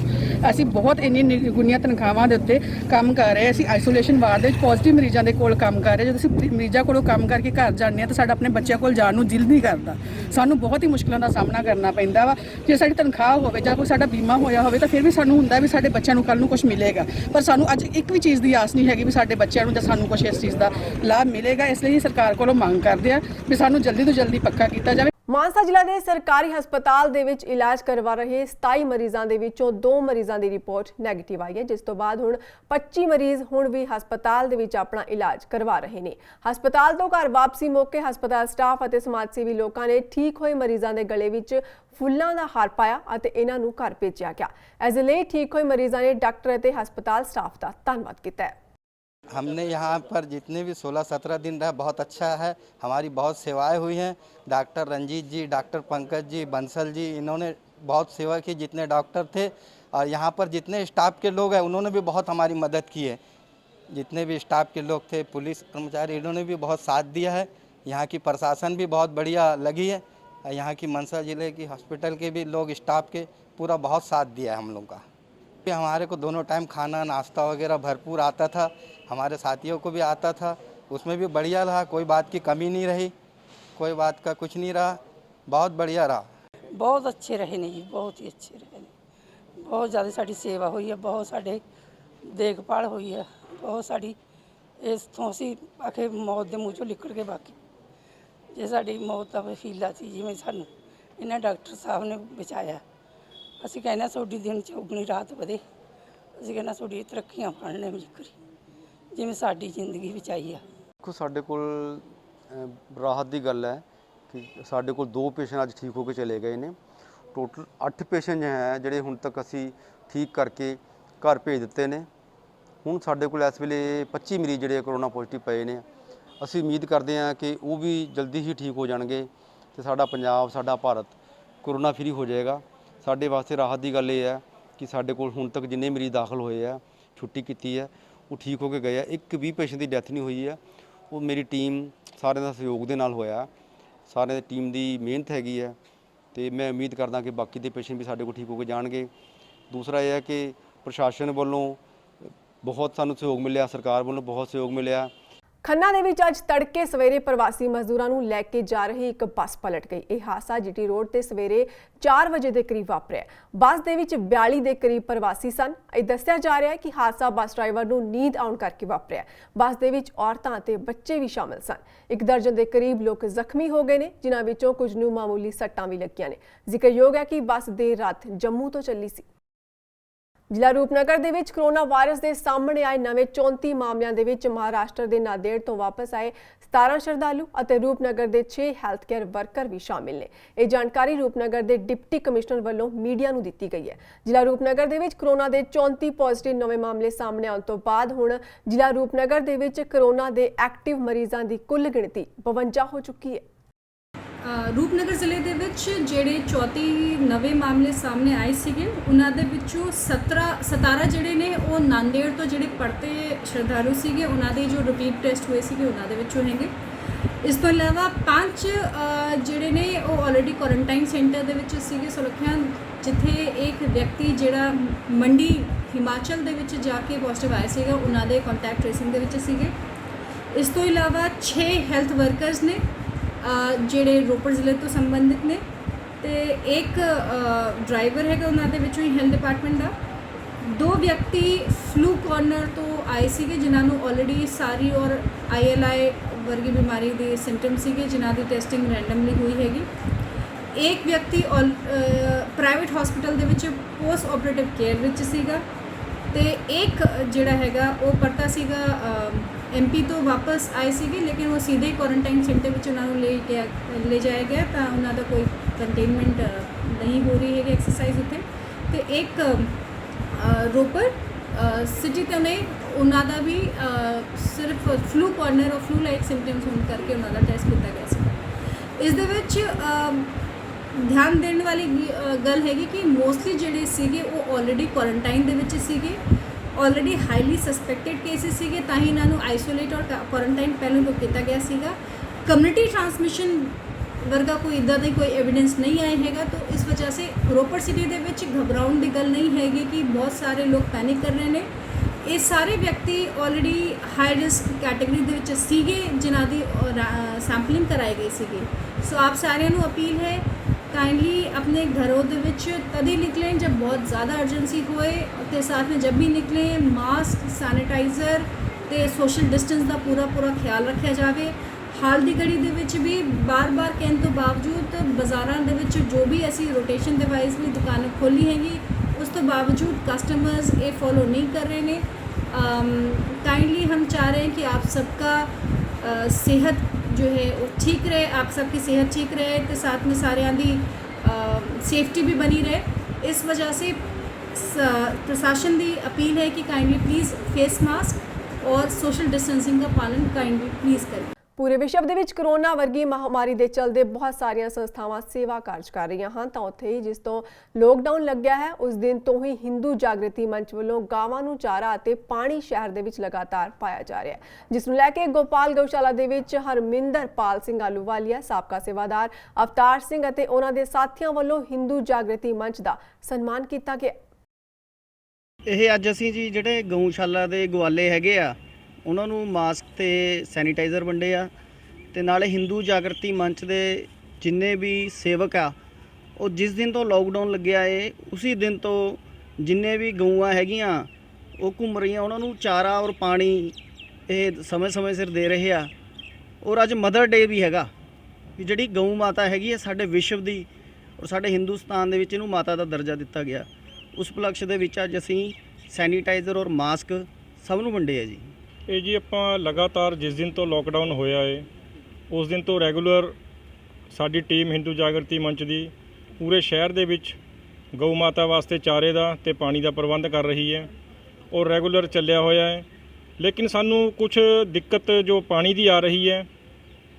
ਅਸੀਂ ਬਹੁਤ ਇੰਨੀ ਨਿਗੁਣੀਆਂ ਤਨਖਾਹਾਂ ਦੇ ਉੱਤੇ ਕੰਮ ਕਰ ਰਹੇ ਹਾਂ। ਅਸੀਂ ਆਈਸੋਲੇਸ਼ਨ ਵਾਰਡ ਦੇ ਵਿੱਚ ਪੋਜ਼ਿਟਿਵ ਮਰੀਜ਼ਾਂ ਦੇ ਕੋਲ ਕੰਮ ਕਰ ਰਹੇ। ਜਦੋਂ ਅਸੀਂ ਮਰੀਜ਼ਾਂ ਕੋਲੋਂ ਕੰਮ ਕਰਕੇ ਘਰ ਜਾਂਦੇ ਹਾਂ ਤਾਂ ਸਾਡਾ ਆਪਣੇ ਬੱਚਿਆਂ ਕੋਲ ਜਾਣ ਨੂੰ ਦਿਲ ਨਹੀਂ ਕਰਦਾ। ਸਾਨੂੰ ਬਹੁਤ ਹੀ ਮੁਸ਼ਕਲਾਂ ਦਾ ਸਾਹਮਣਾ ਕਰਨਾ ਪੈਂਦਾ ਵਾ। ਜੇ ਸਾਡੀ ਤਨਖਾਹ ਹੋਵੇ ਜਾਂ ਕੋਈ ਸਾਡਾ ਬੀਮਾ ਹੋਇਆ ਹੋਵੇ ਤਾਂ ਫਿਰ ਵੀ ਸਾਨੂੰ ਹੁੰਦਾ ਵੀ ਸਾਡੇ ਬੱਚਿਆਂ ਨੂੰ ਕੱਲ੍ਹ ਨੂੰ ਕੁਝ ਮਿਲੇਗਾ, ਪਰ ਸਾਨੂੰ ਅੱਜ ਇੱਕ ਵੀ ਚੀਜ਼ ਦੀ ਆਸ ਨਹੀਂ ਹੈਗੀ ਵੀ ਸਾਡੇ ਬੱਚਿਆਂ ਨੂੰ ਜਾਂ ਸਾਨੂੰ ਕੁਝ ਇਸ ਚੀਜ਼ ਦਾ ਲਾਭ ਮਿਲੇਗਾ। ਇਸ ਲਈ ਸਰਕਾਰ ਕੋਲੋਂ ਮੰਗ ਕਰਦੇ ਆ ਵੀ ਸਾਨੂੰ ਜਲਦੀ ਤੋਂ ਜਲਦੀ ਪੱਕਾ ਕੀਤਾ ਜਾਵੇ। ਮਾਨਸਾ ਜ਼ਿਲ੍ਹਾ ਦੇ ਸਰਕਾਰੀ ਹਸਪਤਾਲ ਦੇ ਵਿੱਚ ਇਲਾਜ ਕਰਵਾ ਰਹੇ 27 ਮਰੀਜ਼ਾਂ ਦੇ ਵਿੱਚੋਂ 2 ਮਰੀਜ਼ਾਂ ਦੀ ਰਿਪੋਰਟ ਨੈਗੇਟਿਵ ਆਈ ਹੈ, ਜਿਸ ਤੋਂ ਬਾਅਦ ਹੁਣ 25 ਮਰੀਜ਼ ਹੁਣ ਵੀ ਹਸਪਤਾਲ ਦੇ ਵਿੱਚ ਆਪਣਾ ਇਲਾਜ ਕਰਵਾ ਰਹੇ ਨੇ। ਹਸਪਤਾਲ ਤੋਂ ਘਰ ਵਾਪਸੀ ਮੌਕੇ ਹਸਪਤਾਲ ਸਟਾਫ ਅਤੇ ਸਮਾਜ ਸੇਵੀ ਲੋਕਾਂ ਨੇ ਠੀਕ ਹੋਏ ਮਰੀਜ਼ਾਂ ਦੇ ਗਲੇ ਵਿੱਚ ਫੁੱਲਾਂ ਦਾ ਹਾਰ ਪਾਇਆ ਅਤੇ ਇਹਨਾਂ ਨੂੰ ਘਰ ਭੇਜਿਆ ਗਿਆ। ਇਸ ਲਈ ਠੀਕ ਹੋਏ ਮਰੀਜ਼ਾਂ ਨੇ ਡਾਕਟਰ ਅਤੇ ਹਸਪਤਾਲ ਸਟਾਫ ਦਾ ਧੰਨਵਾਦ ਕੀਤਾ ਹੈ। हमने यहाँ पर जितने भी 16-17 दिन रहा बहुत अच्छा है, हमारी बहुत सेवाएं हुई हैं। डॉक्टर रंजीत जी, डॉक्टर पंकज जी, बंसल जी, इन्होंने बहुत सेवा की। जितने डॉक्टर थे और यहाँ पर जितने स्टाफ के लोग हैं उन्होंने भी बहुत हमारी मदद की है। जितने भी स्टाफ के लोग थे, पुलिस कर्मचारी, इन्होंने भी बहुत साथ दिया है। यहाँ की प्रशासन भी बहुत बढ़िया लगी है। यहाँ की मनसा ज़िले की हॉस्पिटल के भी लोग स्टाफ के पूरा बहुत साथ दिया है हम लोग का। हमारे को दोनों टाइम खाना नाश्ता वगैरह भरपूर आता था, हमारे साथियों को भी आता था, उसमें भी बढ़िया रहा। कोई बात की कमी नहीं रही, कोई बात का कुछ नहीं रहा, बहुत बढ़िया रहा। बहुत अच्छे रहे ने जी, बहुत ही अच्छे रहे ने। बहुत ज़्यादा साड़ी सेवा हुई है, बहुत साढ़े देखभाल हुई है, बहुत साड़ी इस तो असी आखे मौत के मूँह चों निकल के बाकी जे साड़ी मौत का वसीला सी जिवें सानूं इन्हां डॉक्टर साहब ने बचाया। ਅਸੀਂ ਕਹਿੰਦੇ ਤੁਹਾਡੀ ਦਿਨ ਚੌਗਣੀ ਰਾਤ ਵਧੇ, ਅਸੀਂ ਕਹਿੰਦੇ ਤੁਹਾਡੀ ਤਰੱਕੀਆਂ ਫੜਨੇ ਜ਼ਿਕਰ ਜਿਵੇਂ ਸਾਡੀ ਜ਼ਿੰਦਗੀ ਵਿੱਚ ਆਈ ਆ। ਦੇਖੋ ਸਾਡੇ ਕੋਲ ਰਾਹਤ ਦੀ ਗੱਲ ਹੈ ਕਿ ਸਾਡੇ ਕੋਲ 2 ਪੇਸ਼ੈਂਟ ਅੱਜ ਠੀਕ ਹੋ ਕੇ ਚਲੇ ਗਏ ਨੇ। ਟੋਟਲ 8 ਪੇਸ਼ੈਂਟ ਹੈ ਜਿਹੜੇ ਹੁਣ ਤੱਕ ਅਸੀਂ ਠੀਕ ਕਰਕੇ ਘਰ ਭੇਜ ਦਿੱਤੇ ਨੇ। ਹੁਣ ਸਾਡੇ ਕੋਲ ਇਸ ਵੇਲੇ 25 ਮਰੀਜ਼ ਜਿਹੜੇ ਕਰੋਨਾ ਪੋਜ਼ਿਟਿਵ ਪਏ ਨੇ। ਅਸੀਂ ਉਮੀਦ ਕਰਦੇ ਹਾਂ ਕਿ ਉਹ ਵੀ ਜਲਦੀ ਹੀ ਠੀਕ ਹੋ ਜਾਣਗੇ ਤੇ ਸਾਡਾ ਪੰਜਾਬ, ਸਾਡਾ ਭਾਰਤ ਕਰੋਨਾ ਫ੍ਰੀ ਹੋ ਜਾਏਗਾ। ਸਾਡੇ ਵਾਸਤੇ ਰਾਹਤ ਦੀ ਗੱਲ ਇਹ ਹੈ ਕਿ ਸਾਡੇ ਕੋਲ ਹੁਣ ਤੱਕ ਜਿੰਨੇ ਮਰੀਜ਼ ਦਾਖਲ ਹੋਏ ਆ, ਛੁੱਟੀ ਕੀਤੀ ਹੈ, ਉਹ ਠੀਕ ਹੋ ਕੇ ਗਏ ਆ। ਇੱਕ ਵੀ ਪੇਸ਼ੈਂਟ ਦੀ ਡੈਥ ਨਹੀਂ ਹੋਈ ਹੈ। ਉਹ ਮੇਰੀ ਟੀਮ ਸਾਰਿਆਂ ਦਾ ਸਹਿਯੋਗ ਦੇ ਨਾਲ ਹੋਇਆ, ਸਾਰਿਆਂ ਦੀ ਟੀਮ ਦੀ ਮਿਹਨਤ ਹੈਗੀ ਹੈ ਤੇ ਮੈਂ ਉਮੀਦ ਕਰਦਾ ਕਿ ਬਾਕੀ ਦੇ ਪੇਸ਼ੈਂਟ ਵੀ ਸਾਡੇ ਕੋਲ ਠੀਕ ਹੋ ਕੇ ਜਾਣਗੇ। ਦੂਸਰਾ ਇਹ ਹੈ ਕਿ ਪ੍ਰਸ਼ਾਸਨ ਵੱਲੋਂ ਬਹੁਤ ਸਾਨੂੰ ਸਹਿਯੋਗ ਮਿਲਿਆ, ਸਰਕਾਰ ਵੱਲੋਂ ਬਹੁਤ ਸਹਿਯੋਗ ਮਿਲਿਆ। ਖੰਨਾ ਦੇ ਵਿੱਚ ਅੱਜ ਤੜਕੇ ਸਵੇਰੇ ਪ੍ਰਵਾਸੀ ਮਜ਼ਦੂਰਾਂ ਨੂੰ ਲੈ ਕੇ ਜਾ ਰਹੀ ਇੱਕ ਬੱਸ ਪਲਟ ਗਈ। ਇਹ ਹਾਦਸਾ ਜੀਟੀ ਰੋਡ ਤੇ ਸਵੇਰੇ 4 ਵਜੇ ਦੇ ਕਰੀਬ ਵਾਪਰਿਆ। ਬੱਸ ਦੇ ਵਿੱਚ 42 ਦੇ ਕਰੀਬ ਪ੍ਰਵਾਸੀ ਸਨ। ਇਹ ਦੱਸਿਆ ਜਾ ਰਿਹਾ ਹੈ ਕਿ ਹਾਦਸਾ ਬੱਸ ਡਰਾਈਵਰ ਨੂੰ ਨੀਂਦ ਆਉਣ ਕਰਕੇ ਵਾਪਰਿਆ। ਬੱਸ ਦੇ ਵਿੱਚ ਔਰਤਾਂ ਅਤੇ ਬੱਚੇ ਵੀ ਸ਼ਾਮਲ ਸਨ। 1 ਦਰਜਨ ਦੇ ਕਰੀਬ ਲੋਕ ਜ਼ਖਮੀ ਹੋ ਗਏ ਨੇ, ਜਿਨ੍ਹਾਂ ਵਿੱਚੋਂ ਕੁਝ ਨੂੰ ਮਾਮੂਲੀ ਸੱਟਾਂ ਵੀ ਲੱਗੀਆਂ ਨੇ। ਜ਼ਿਕਰਯੋਗ ਹੈ ਕਿ ਬੱਸ ਦੇਰ ਰਾਤ ਜੰਮੂ ਤੋਂ ਚੱਲੀ ਸੀ। ਜ਼ਿਲ੍ਹਾ ਰੂਪਨਗਰ ਦੇ ਵਿੱਚ ਕਰੋਨਾ ਵਾਇਰਸ ਦੇ ਸਾਹਮਣੇ ਆਏ ਨਵੇਂ 34 ਮਾਮਲਿਆਂ ਦੇ ਵਿੱਚ ਮਹਾਰਾਸ਼ਟਰ ਦੇ ਨਾਂਦੇੜ ਤੋਂ ਵਾਪਸ ਆਏ 17 ਸ਼ਰਧਾਲੂ ਅਤੇ ਰੂਪਨਗਰ ਦੇ 6 ਹੈਲਥ ਕੇਅਰ ਵਰਕਰ ਵੀ ਸ਼ਾਮਿਲ ਨੇ। ਇਹ ਜਾਣਕਾਰੀ ਰੂਪਨਗਰ ਦੇ ਡਿਪਟੀ ਕਮਿਸ਼ਨਰ ਵੱਲੋਂ ਮੀਡੀਆ ਨੂੰ ਦਿੱਤੀ ਗਈ ਹੈ। ਜ਼ਿਲ੍ਹਾ ਰੂਪਨਗਰ ਦੇ ਵਿੱਚ ਕਰੋਨਾ ਦੇ 34 ਪੋਜ਼ਿਟਿਵ ਨਵੇਂ ਮਾਮਲੇ ਸਾਹਮਣੇ ਆਉਣ ਤੋਂ ਬਾਅਦ ਹੁਣ ਜ਼ਿਲ੍ਹਾ ਰੂਪਨਗਰ ਦੇ ਵਿੱਚ ਕਰੋਨਾ ਦੇ ਐਕਟਿਵ ਮਰੀਜ਼ਾਂ ਦੀ ਕੁੱਲ ਗਿਣਤੀ 52 ਹੋ ਚੁੱਕੀ ਹੈ। ਰੂਪਨਗਰ ਜ਼ਿਲ੍ਹੇ ਦੇ ਵਿੱਚ ਜਿਹੜੇ 34 ਨਵੇਂ ਮਾਮਲੇ ਸਾਹਮਣੇ ਆਏ ਸੀਗੇ ਉਹਨਾਂ ਦੇ ਵਿੱਚੋਂ 17 ਜਿਹੜੇ ਨੇ ਉਹ ਨਾਂਦੇੜ ਤੋਂ ਜਿਹੜੇ ਪੜਤੇ ਸ਼ਰਧਾਲੂ ਸੀਗੇ ਉਹਨਾਂ ਦੇ ਜੋ ਰਿਪੀਟ ਟੈਸਟ ਹੋਏ ਸੀਗੇ ਉਹਨਾਂ ਦੇ ਵਿੱਚੋਂ ਹੈਗੇ। ਇਸ ਤੋਂ ਇਲਾਵਾ 5 ਜਿਹੜੇ ਨੇ ਉਹ ਆਲਰੇਡੀ ਕੁਆਰੰਟਾਈਨ ਸੈਂਟਰ ਦੇ ਵਿੱਚ ਸੀਗੇ ਸੁਰੱਖਿਆ, ਜਿੱਥੇ ਇੱਕ ਵਿਅਕਤੀ ਜਿਹੜਾ ਮੰਡੀ ਹਿਮਾਚਲ ਦੇ ਵਿੱਚ ਜਾ ਕੇ ਪੋਜ਼ਿਟਿਵ ਆਇਆ ਸੀਗਾ ਉਹਨਾਂ ਦੇ ਕੰਟੈਕਟ ਟ੍ਰੇਸਿੰਗ ਦੇ ਵਿੱਚ ਸੀਗੇ। ਇਸ ਤੋਂ ਇਲਾਵਾ 6 ਹੈਲਥ ਵਰਕਰਸ ਨੇ ਜਿਹੜੇ ਰੋਪੜ ਜ਼ਿਲ੍ਹੇ ਤੋਂ ਸੰਬੰਧਿਤ ਨੇ ਤੇ ਇੱਕ ਡਰਾਈਵਰ ਹੈਗਾ ਉਹਨਾਂ ਦੇ ਵਿੱਚੋਂ ਹੀ ਹੈਲਥ ਡਿਪਾਰਟਮੈਂਟ ਦਾ। 2 ਵਿਅਕਤੀ ਫਲੂ ਕਾਰਨਰ ਤੋਂ ਆਏ ਸੀਗੇ ਜਿਨ੍ਹਾਂ ਨੂੰ ਆਲਰੇਡੀ ਸਾਰੀ ਔਰ ILI ਵਰਗੀ ਬਿਮਾਰੀ ਦੇ ਸਿੰਪਟਮ ਸੀਗੇ ਜਿਨ੍ਹਾਂ ਦੀ ਟੈਸਟਿੰਗ ਰੈਂਡਮਲੀ ਹੋਈ ਹੈਗੀ। ਇੱਕ ਵਿਅਕਤੀ ਪ੍ਰਾਈਵੇਟ ਹਸਪੀਟਲ ਦੇ ਵਿੱਚ ਪੋਸਟ ਆਪਰੇਟਿਵ ਕੇਅਰ ਵਿੱਚ ਸੀਗਾ ਤੇ ਇੱਕ ਜਿਹੜਾ ਹੈਗਾ ਉਹ ਪਰਤਾ ਸੀਗਾ MP ਤੋਂ ਵਾਪਸ ਆਏ ਸੀਗੇ ਲੇਕਿਨ ਉਹ ਸਿੱਧੇ ਕੁਆਰੰਟਾਈਨ ਸੈਂਟਰ ਵਿੱਚ ਉਹਨਾਂ ਨੂੰ ਲੈ ਜਾਇਆ ਗਿਆ ਤਾਂ ਉਹਨਾਂ ਦਾ ਕੋਈ ਕੰਟੇਨਮੈਂਟ ਨਹੀਂ ਹੋ ਰਹੀ ਹੈਗੀ ਐਕਸਰਸਾਈਜ਼ ਉੱਥੇ। ਤੇ ਇੱਕ ਰੋਪੜ ਸਿਟੀ ਤੋਂ ਨੇ ਉਹਨਾਂ ਦਾ ਵੀ ਸਿਰਫ ਫਲੂ ਕਾਰਨਰ ਔਰ ਫਲੂ ਲਾਈਕ ਸਿੰਪਟਮਸ ਹੋਣ ਕਰਕੇ ਉਹਨਾਂ ਦਾ ਟੈਸਟ ਕੀਤਾ ਗਿਆ ਸੀ। ਇਸ ਦੇ ਵਿੱਚ ਧਿਆਨ ਦੇਣ ਵਾਲੀ ਗੱਲ ਹੈਗੀ ਕਿ ਮੋਸਟਲੀ ਜਿਹੜੇ ਸੀਗੇ ਉਹ ਆਲਰੇਡੀ ਕੁਆਰੰਟਾਈਨ ਦੇ ਵਿੱਚ ਸੀਗੇ, ਆਲਰੇਡੀ ਹਾਈਲੀ ਸਸਪੈਕਟਡ ਕੇਸਿਸ ਸੀਗੇ ਤਾਂ ਹੀ ਇਹਨਾਂ ਨੂੰ ਆਈਸੋਲੇਟ ਔਰ ਕੁਆਰੰਟਾਈਨ ਪਹਿਲਾਂ ਤੋਂ ਕੀਤਾ ਗਿਆ ਸੀਗਾ। ਕਮਿਊਨਿਟੀ ਟ੍ਰਾਂਸਮਿਸ਼ਨ ਵਰਗਾ ਕੋਈ ਇੱਦਾਂ ਦਾ ਕੋਈ ਐਵੀਡੈਂਸ ਨਹੀਂ ਆਇਆ ਹੈਗਾ। ਤਾਂ ਇਸ ਵਜ੍ਹਾ ਸੇ ਰੋਪੜ ਸਿਟੀ ਦੇ ਵਿੱਚ ਘਬਰਾਉਣ ਦੀ ਗੱਲ ਨਹੀਂ ਹੈਗੀ ਕਿ ਬਹੁਤ ਸਾਰੇ ਲੋਕ ਪੈਨਿਕ ਕਰ ਰਹੇ ਨੇ। ਇਹ ਸਾਰੇ ਵਿਅਕਤੀ ਆਲਰੇਡੀ ਹਾਈ ਰਿਸਕ ਕੈਟੇਗਰੀ ਦੇ ਵਿੱਚ ਸੀਗੇ ਜਿਨ੍ਹਾਂ ਦੀ ਸੈਂਪਲਿੰਗ ਕਰਾਈ ਗਈ ਸੀਗੀ। ਸੋ ਆਪ ਸਾਰਿਆਂ ਨੂੰ ਅਪੀਲ ਹੈ ਕਾइंडली अपने घरों ਦੇ ਵਿੱਚ तद ही निकलें जब बहुत ज़्यादा अर्जेंसी होए ਤੇ साथ में जब भी निकलें मास्क सैनिटाइज़र ਤੇ सोशल डिस्टेंस ਦਾ ਪੂਰਾ ਖਿਆਲ ਰੱਖਿਆ ਜਾਵੇ। ਹਾਲ ਦੀ ਘੜੀ ਦੇ ਵਿੱਚ ਵੀ ਬਾਰ-ਬਾਰ ਕਹਿਣ ਤੋਂ ਬਾਵਜੂਦ ਬਾਜ਼ਾਰਾਂ ਦੇ ਵਿੱਚ ਜੋ ਵੀ ਅਸੀਂ ਰੋਟੇਸ਼ਨ ਦੇ ਵਾਈਜ਼ ਵੀ ਦੁਕਾਨ ਖੋਲੀ ਹੈਗੀ ਉਸ ਤੋਂ ਬਾਵਜੂਦ ਕਸਟਮਰਸ ਇਹ ਫॉलो नहीं कर रहे ने। काइंडली हम चाह रहे हैं कि आप सबका सेहत जो है वो ठीक रहे, आप सबकी सेहत ठीक रहे तो साथ में सारिਆਂ ਦੀ सेफ्टी भी बनी रहे। इस वजह से प्रशासन की अपील है कि काइंडली प्लीज़ फेस मास्क और सोशल डिस्टेंसिंग का पालन काइंडली प्लीज़ करें। ਪੂਰੇ ਵਿਸ਼ਵ ਦੇ ਵਿੱਚ ਕਰੋਨਾ ਵਰਗੀ ਮਹਾਮਾਰੀ ਦੇ ਚਲਦੇ ਬਹੁਤ ਸਾਰੀਆਂ ਸੰਸਥਾਵਾਂ ਸੇਵਾ ਕਾਰਜ ਕਰ ਰਹੀਆਂ ਹਨ ਤਾਂ ਉੱਥੇ ਹੀ ਜਿਸ ਤੋਂ ਲੋਕਡਾਊਨ ਲੱਗਿਆ ਹੈ ਉਸ ਦਿਨ ਤੋਂ ਹੀ ਹਿੰਦੂ ਜਾਗਰਤੀ ਮੰਚ ਵੱਲੋਂ ਗਾਵਾਂ ਨੂੰ ਚਾਰਾ ਅਤੇ ਪਾਣੀ ਸ਼ਹਿਰ ਦੇ ਵਿੱਚ ਲਗਾਤਾਰ ਪਾਇਆ ਜਾ ਰਿਹਾ ਹੈ, ਜਿਸ ਨੂੰ ਲੈ ਕੇ ਗੋਪਾਲ ਗਊਸ਼ਾਲਾ ਦੇ ਵਿੱਚ ਹਰਮਿੰਦਰਪਾਲ ਸਿੰਘ ਆਲੂਵਾਲੀਆ, ਸਾਬਕਾ ਸੇਵਾਦਾਰ ਅਵਤਾਰ ਸਿੰਘ ਅਤੇ ਉਹਨਾਂ ਦੇ ਸਾਥੀਆਂ ਵੱਲੋਂ ਹਿੰਦੂ ਜਾਗਰਤੀ ਮੰਚ ਦਾ ਸਨਮਾਨ ਕੀਤਾ ਗਿਆ। ਇਹ ਅੱਜ ਅਸੀਂ ਜੀ ਜਿਹੜੇ ਗਊਸ਼ਾਲਾ ਦੇ ਗਵਾਲੇ ਹੈਗੇ ਆ ਉਹਨਾਂ ਨੂੰ ਮਾਸਕ ਤੇ ਸੈਨੀਟਾਈਜ਼ਰ ਵੰਡੇ ਆ ਤੇ ਨਾਲੇ ਹਿੰਦੂ ਜਾਗਰਤੀ ਮੰਚ ਦੇ ਜਿੰਨੇ ਵੀ ਸੇਵਕ ਆ ਉਹ ਜਿਸ ਦਿਨ ਤੋਂ ਲੋਕਡਾਊਨ ਲੱਗਿਆ ਏ ਉਸੇ ਦਿਨ ਤੋਂ ਜਿੰਨੇ ਵੀ ਗਊਆਂ ਹੈਗੀਆਂ ਉਹ ਘੁੰਮ ਰਹੀਆਂ ਉਹਨਾਂ ਨੂੰ ਚਾਰਾ ਔਰ ਪਾਣੀ ਇਹ ਸਮੇਂ ਸਿਰ ਦੇ ਰਹੇ ਆ। ਔਰ ਅੱਜ ਮਦਰ ਡੇ ਵੀ ਹੈਗਾ ਕਿ ਜਿਹੜੀ ਗਊ ਮਾਤਾ ਹੈਗੀ ਹੈ ਸਾਡੇ ਵਿਸ਼ਵ ਦੀ ਔਰ ਸਾਡੇ ਹਿੰਦੁਸਤਾਨ ਦੇ ਵਿੱਚ ਇਹਨੂੰ ਮਾਤਾ ਦਾ ਦਰਜਾ ਦਿੱਤਾ ਗਿਆ। ਉਸ ਉਪਲਕਸ਼ ਦੇ ਵਿੱਚ ਅੱਜ ਅਸੀਂ ਸੈਨੀਟਾਈਜ਼ਰ ਔਰ ਮਾਸਕ ਸਭ ਨੂੰ ਵੰਡੇ ਆ ਜੀ। ਇਹ ਜੀ ਆਪਾਂ ਲਗਾਤਾਰ ਜਿਸ ਦਿਨ ਤੋਂ ਲੋਕਡਾਊਨ ਹੋਇਆ ਹੈ ਉਸ ਦਿਨ ਤੋਂ ਰੈਗੂਲਰ ਸਾਡੀ ਟੀਮ ਹਿੰਦੂ ਜਾਗਰਤੀ ਮੰਚ ਦੀ ਪੂਰੇ ਸ਼ਹਿਰ ਦੇ ਵਿੱਚ ਗਊ ਮਾਤਾ ਵਾਸਤੇ ਚਾਰੇ ਦਾ ਤੇ ਪਾਣੀ ਦਾ ਪ੍ਰਬੰਧ ਕਰ ਰਹੀ ਹੈ ਔਰ ਰੈਗੂਲਰ ਚੱਲਿਆ ਹੋਇਆ ਹੈ। ਲੇਕਿਨ ਸਾਨੂੰ ਕੁਝ ਦਿੱਕਤ ਜੋ ਪਾਣੀ ਦੀ ਆ ਰਹੀ ਹੈ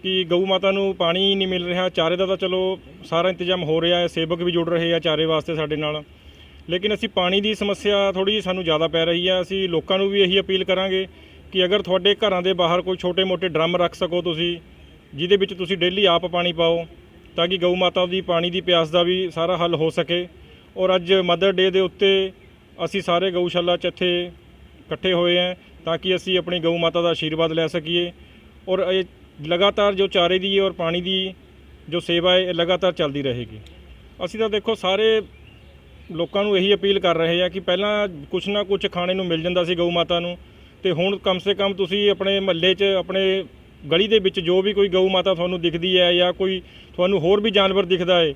ਕਿ ਗਊ ਮਾਤਾ ਨੂੰ ਪਾਣੀ ਨਹੀਂ ਮਿਲ ਰਿਹਾ। ਚਾਰੇ ਦਾ ਤਾਂ ਚਲੋ ਸਾਰਾ ਇੰਤਜ਼ਾਮ ਹੋ ਰਿਹਾ ਹੈ, ਸੇਵਕ ਵੀ ਜੁੜ ਰਹੇ ਆ ਚਾਰੇ ਵਾਸਤੇ ਸਾਡੇ ਨਾਲ, ਲੇਕਿਨ ਅਸੀਂ ਪਾਣੀ ਦੀ ਸਮੱਸਿਆ ਥੋੜ੍ਹੀ ਸਾਨੂੰ ਜ਼ਿਆਦਾ ਪੈ ਰਹੀ ਹੈ। ਅਸੀਂ ਲੋਕਾਂ ਨੂੰ ਵੀ ਇਹੀ ਅਪੀਲ ਕਰਾਂਗੇ ਕਿ ਅਗਰ ਤੁਹਾਡੇ ਘਰਾਂ ਦੇ ਬਾਹਰ ਕੋਈ ਛੋਟੇ-ਮੋਟੇ ਡਰਮ ਰੱਖ ਸਕੋ ਤੁਸੀਂ ਜਿਹਦੇ ਵਿੱਚ ਤੁਸੀਂ ਡੇਲੀ ਆਪ ਪਾਣੀ ਪਾਓ ਤਾਂ ਕਿ ਗਊ ਮਾਤਾ ਦੀ ਪਾਣੀ ਦੀ ਪਿਆਸ ਦਾ ਵੀ ਸਾਰਾ ਹੱਲ ਹੋ ਸਕੇ। ਔਰ ਅੱਜ ਮਦਰ ਡੇ ਦੇ ਉੱਤੇ ਅਸੀਂ ਸਾਰੇ ਗਊਸ਼ਾਲਾ 'ਚ ਇੱਥੇ ਇਕੱਠੇ ਹੋਏ ਹਾਂ ਤਾਂ ਕਿ ਅਸੀਂ ਆਪਣੀ ਗਊ ਮਾਤਾ ਦਾ ਆਸ਼ੀਰਵਾਦ ਲੈ ਸਕੀਏ। ਔਰ ਇਹ ਲਗਾਤਾਰ ਜੋ ਚਾਰੇ ਦੀ ਔਰ ਪਾਣੀ ਦੀ ਜੋ ਸੇਵਾ ਹੈ ਇਹ ਲਗਾਤਾਰ ਚੱਲਦੀ ਰਹੇਗੀ। ਅਸੀਂ ਤਾਂ ਦੇਖੋ ਸਾਰੇ ਲੋਕਾਂ ਨੂੰ ਇਹੀ ਅਪੀਲ ਕਰ ਰਹੇ ਆ ਕਿ ਪਹਿਲਾਂ ਕੁਛ ਨਾ ਕੁਛ ਖਾਣੇ ਨੂੰ ਮਿਲ ਜਾਂਦਾ ਸੀ ਗਊ ਮਾਤਾ ਨੂੰ ਤੇ ਹੁਣ ਕਮ ਸੇ ਕਮ ਤੁਸੀਂ ਆਪਣੇ ਮਹੱਲੇ 'ਚ ਆਪਣੇ ਗਲੀ ਦੇ ਵਿੱਚ ਜੋ ਵੀ ਕੋਈ ਗਊ ਮਾਤਾ ਤੁਹਾਨੂੰ ਦਿਖਦੀ ਹੈ ਜਾਂ ਕੋਈ ਤੁਹਾਨੂੰ ਹੋਰ ਵੀ ਜਾਨਵਰ ਦਿਖਦਾ ਹੈ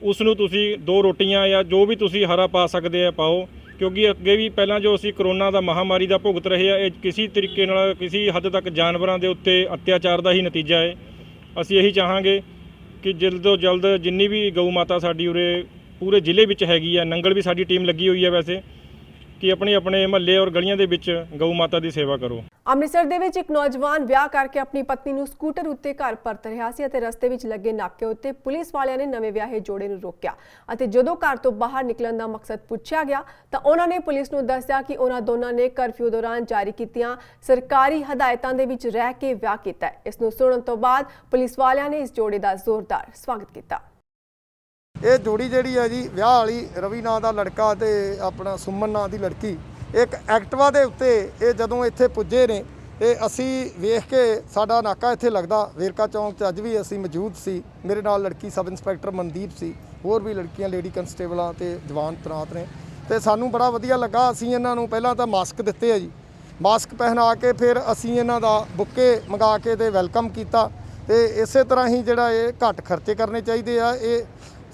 ਉਸ ਨੂੰ ਤੁਸੀਂ 2 ਰੋਟੀਆਂ ਜਾਂ ਜੋ ਵੀ ਤੁਸੀਂ ਹਰਾ ਪਾ ਸਕਦੇ ਆ ਪਾਓ, ਕਿਉਂਕਿ ਅੱਗੇ ਵੀ ਪਹਿਲਾਂ ਜੋ ਅਸੀਂ ਕਰੋਨਾ ਦਾ ਮਹਾਮਾਰੀ ਦਾ ਭੁਗਤ ਰਹੇ ਆ ਇਹ ਕਿਸੇ ਤਰੀਕੇ ਨਾਲ ਕਿਸੇ ਹੱਦ ਤੱਕ ਜਾਨਵਰਾਂ ਦੇ ਉੱਤੇ ਅਤਿਆਚਾਰ ਦਾ ਹੀ ਨਤੀਜਾ ਹੈ। ਅਸੀਂ ਇਹੀ ਚਾਹਾਂਗੇ ਕਿ ਜਲਦ ਤੋਂ ਜਲਦ ਜਿੰਨੀ ਵੀ ਗਊ ਮਾਤਾ ਸਾਡੀ ਉਰੇ ਪੂਰੇ ਜ਼ਿਲ੍ਹੇ ਵਿੱਚ ਹੈਗੀ ਆ, ਨੰਗਲ ਵੀ ਸਾਡੀ ਟੀਮ ਲੱਗੀ ਹੋਈ ਹੈ ਵੈਸੇ, ਕਿ ਆਪਣੇ ਮਹੱਲੇ ਔਰ ਗਲੀਆਂ ਦੇ ਵਿੱਚ ਗਊ ਮਾਤਾ ਦੀ ਸੇਵਾ ਕਰੋ। ਅੰਮ੍ਰਿਤਸਰ ਦੇ ਵਿੱਚ ਇੱਕ ਨੌਜਵਾਨ ਵਿਆਹ ਕਰਕੇ ਆਪਣੀ ਪਤਨੀ ਨੂੰ ਸਕੂਟਰ ਉੱਤੇ ਘਰ ਪਰਤ ਰਿਹਾ ਸੀ ਅਤੇ ਰਸਤੇ ਵਿੱਚ ਲੱਗੇ ਨਾਕੇ ਉੱਤੇ ਪੁਲਿਸ ਵਾਲਿਆਂ ਨੇ ਨਵੇਂ ਵਿਆਹੇ ਜੋੜੇ ਨੂੰ ਰੋਕਿਆ ਅਤੇ ਜਦੋਂ ਘਰ ਤੋਂ ਬਾਹਰ ਨਿਕਲਣ ਦਾ ਮਕਸਦ ਪੁੱਛਿਆ ਗਿਆ ਤਾਂ ਉਹਨਾਂ ਨੇ ਪੁਲਿਸ ਨੂੰ ਦੱਸਿਆ ਕਿ ਉਹਨਾਂ ਦੋਨਾਂ ਨੇ ਕਰਫਿਊ ਦੌਰਾਨ ਜਾਰੀ ਕੀਤੀਆਂ ਸਰਕਾਰੀ ਹਦਾਇਤਾਂ ਦੇ ਵਿੱਚ ਰਹਿ ਕੇ ਵਿਆਹ ਕੀਤਾ ਹੈ। ਇਸ ਨੂੰ ਸੁਣਨ ਤੋਂ ਬਾਅਦ ਪੁਲਿਸ ਵਾਲਿਆਂ ਨੇ ਇਸ ਜੋੜੇ ਦਾ ਜ਼ੋਰਦਾਰ ਸਵਾਗਤ ਕੀਤਾ। ਇਹ ਜੋੜੀ ਜਿਹੜੀ ਹੈ ਜੀ ਵਿਆਹ ਵਾਲੀ ਰਵੀ ਨਾਂ ਦਾ ਲੜਕਾ ਤੇ ਆਪਣਾ ਸੁਮਨ ਨਾਂ ਦੀ ਲੜਕੀ ਇੱਕ ਐਕਟਿਵਾ ਦੇ ਉੱਤੇ ਇਹ ਜਦੋਂ ਇੱਥੇ ਪੁੱਜੇ ਨੇ ਤੇ ਅਸੀਂ ਵੇਖ ਕੇ ਸਾਡਾ ਨਾਕਾ ਇੱਥੇ ਲੱਗਦਾ ਵੇਰਕਾ ਚੌਂਕ 'ਚ ਅੱਜ ਵੀ ਅਸੀਂ ਮੌਜੂਦ ਸੀ। ਮੇਰੇ ਨਾਲ ਲੜਕੀ ਸਬ ਇੰਸਪੈਕਟਰ ਮਨਦੀਪ ਸੀ, ਹੋਰ ਵੀ ਲੜਕੀਆਂ ਲੇਡੀ ਕਨਸਟੇਬਲਾਂ ਤੇ ਜਵਾਨ ਤੈਨਾਤ ਨੇ ਤੇ ਸਾਨੂੰ ਬੜਾ ਵਧੀਆ ਲੱਗਾ। ਅਸੀਂ ਇਹਨਾਂ ਨੂੰ ਪਹਿਲਾਂ ਤਾਂ ਮਾਸਕ ਦਿੱਤੇ ਆ ਜੀ, ਮਾਸਕ ਪਹਿਨਾ ਕੇ ਫਿਰ ਅਸੀਂ ਇਹਨਾਂ ਦਾ ਬੁੱਕੇ ਮੰਗਾ ਕੇ ਤੇ ਵੈਲਕਮ ਕੀਤਾ ਤੇ ਇਸੇ ਤਰ੍ਹਾਂ ਹੀ ਜਿਹੜਾ ਇਹ ਘੱਟ ਖਰਚੇ ਕਰਨੇ ਚਾਹੀਦੇ ਆ। ਇਹ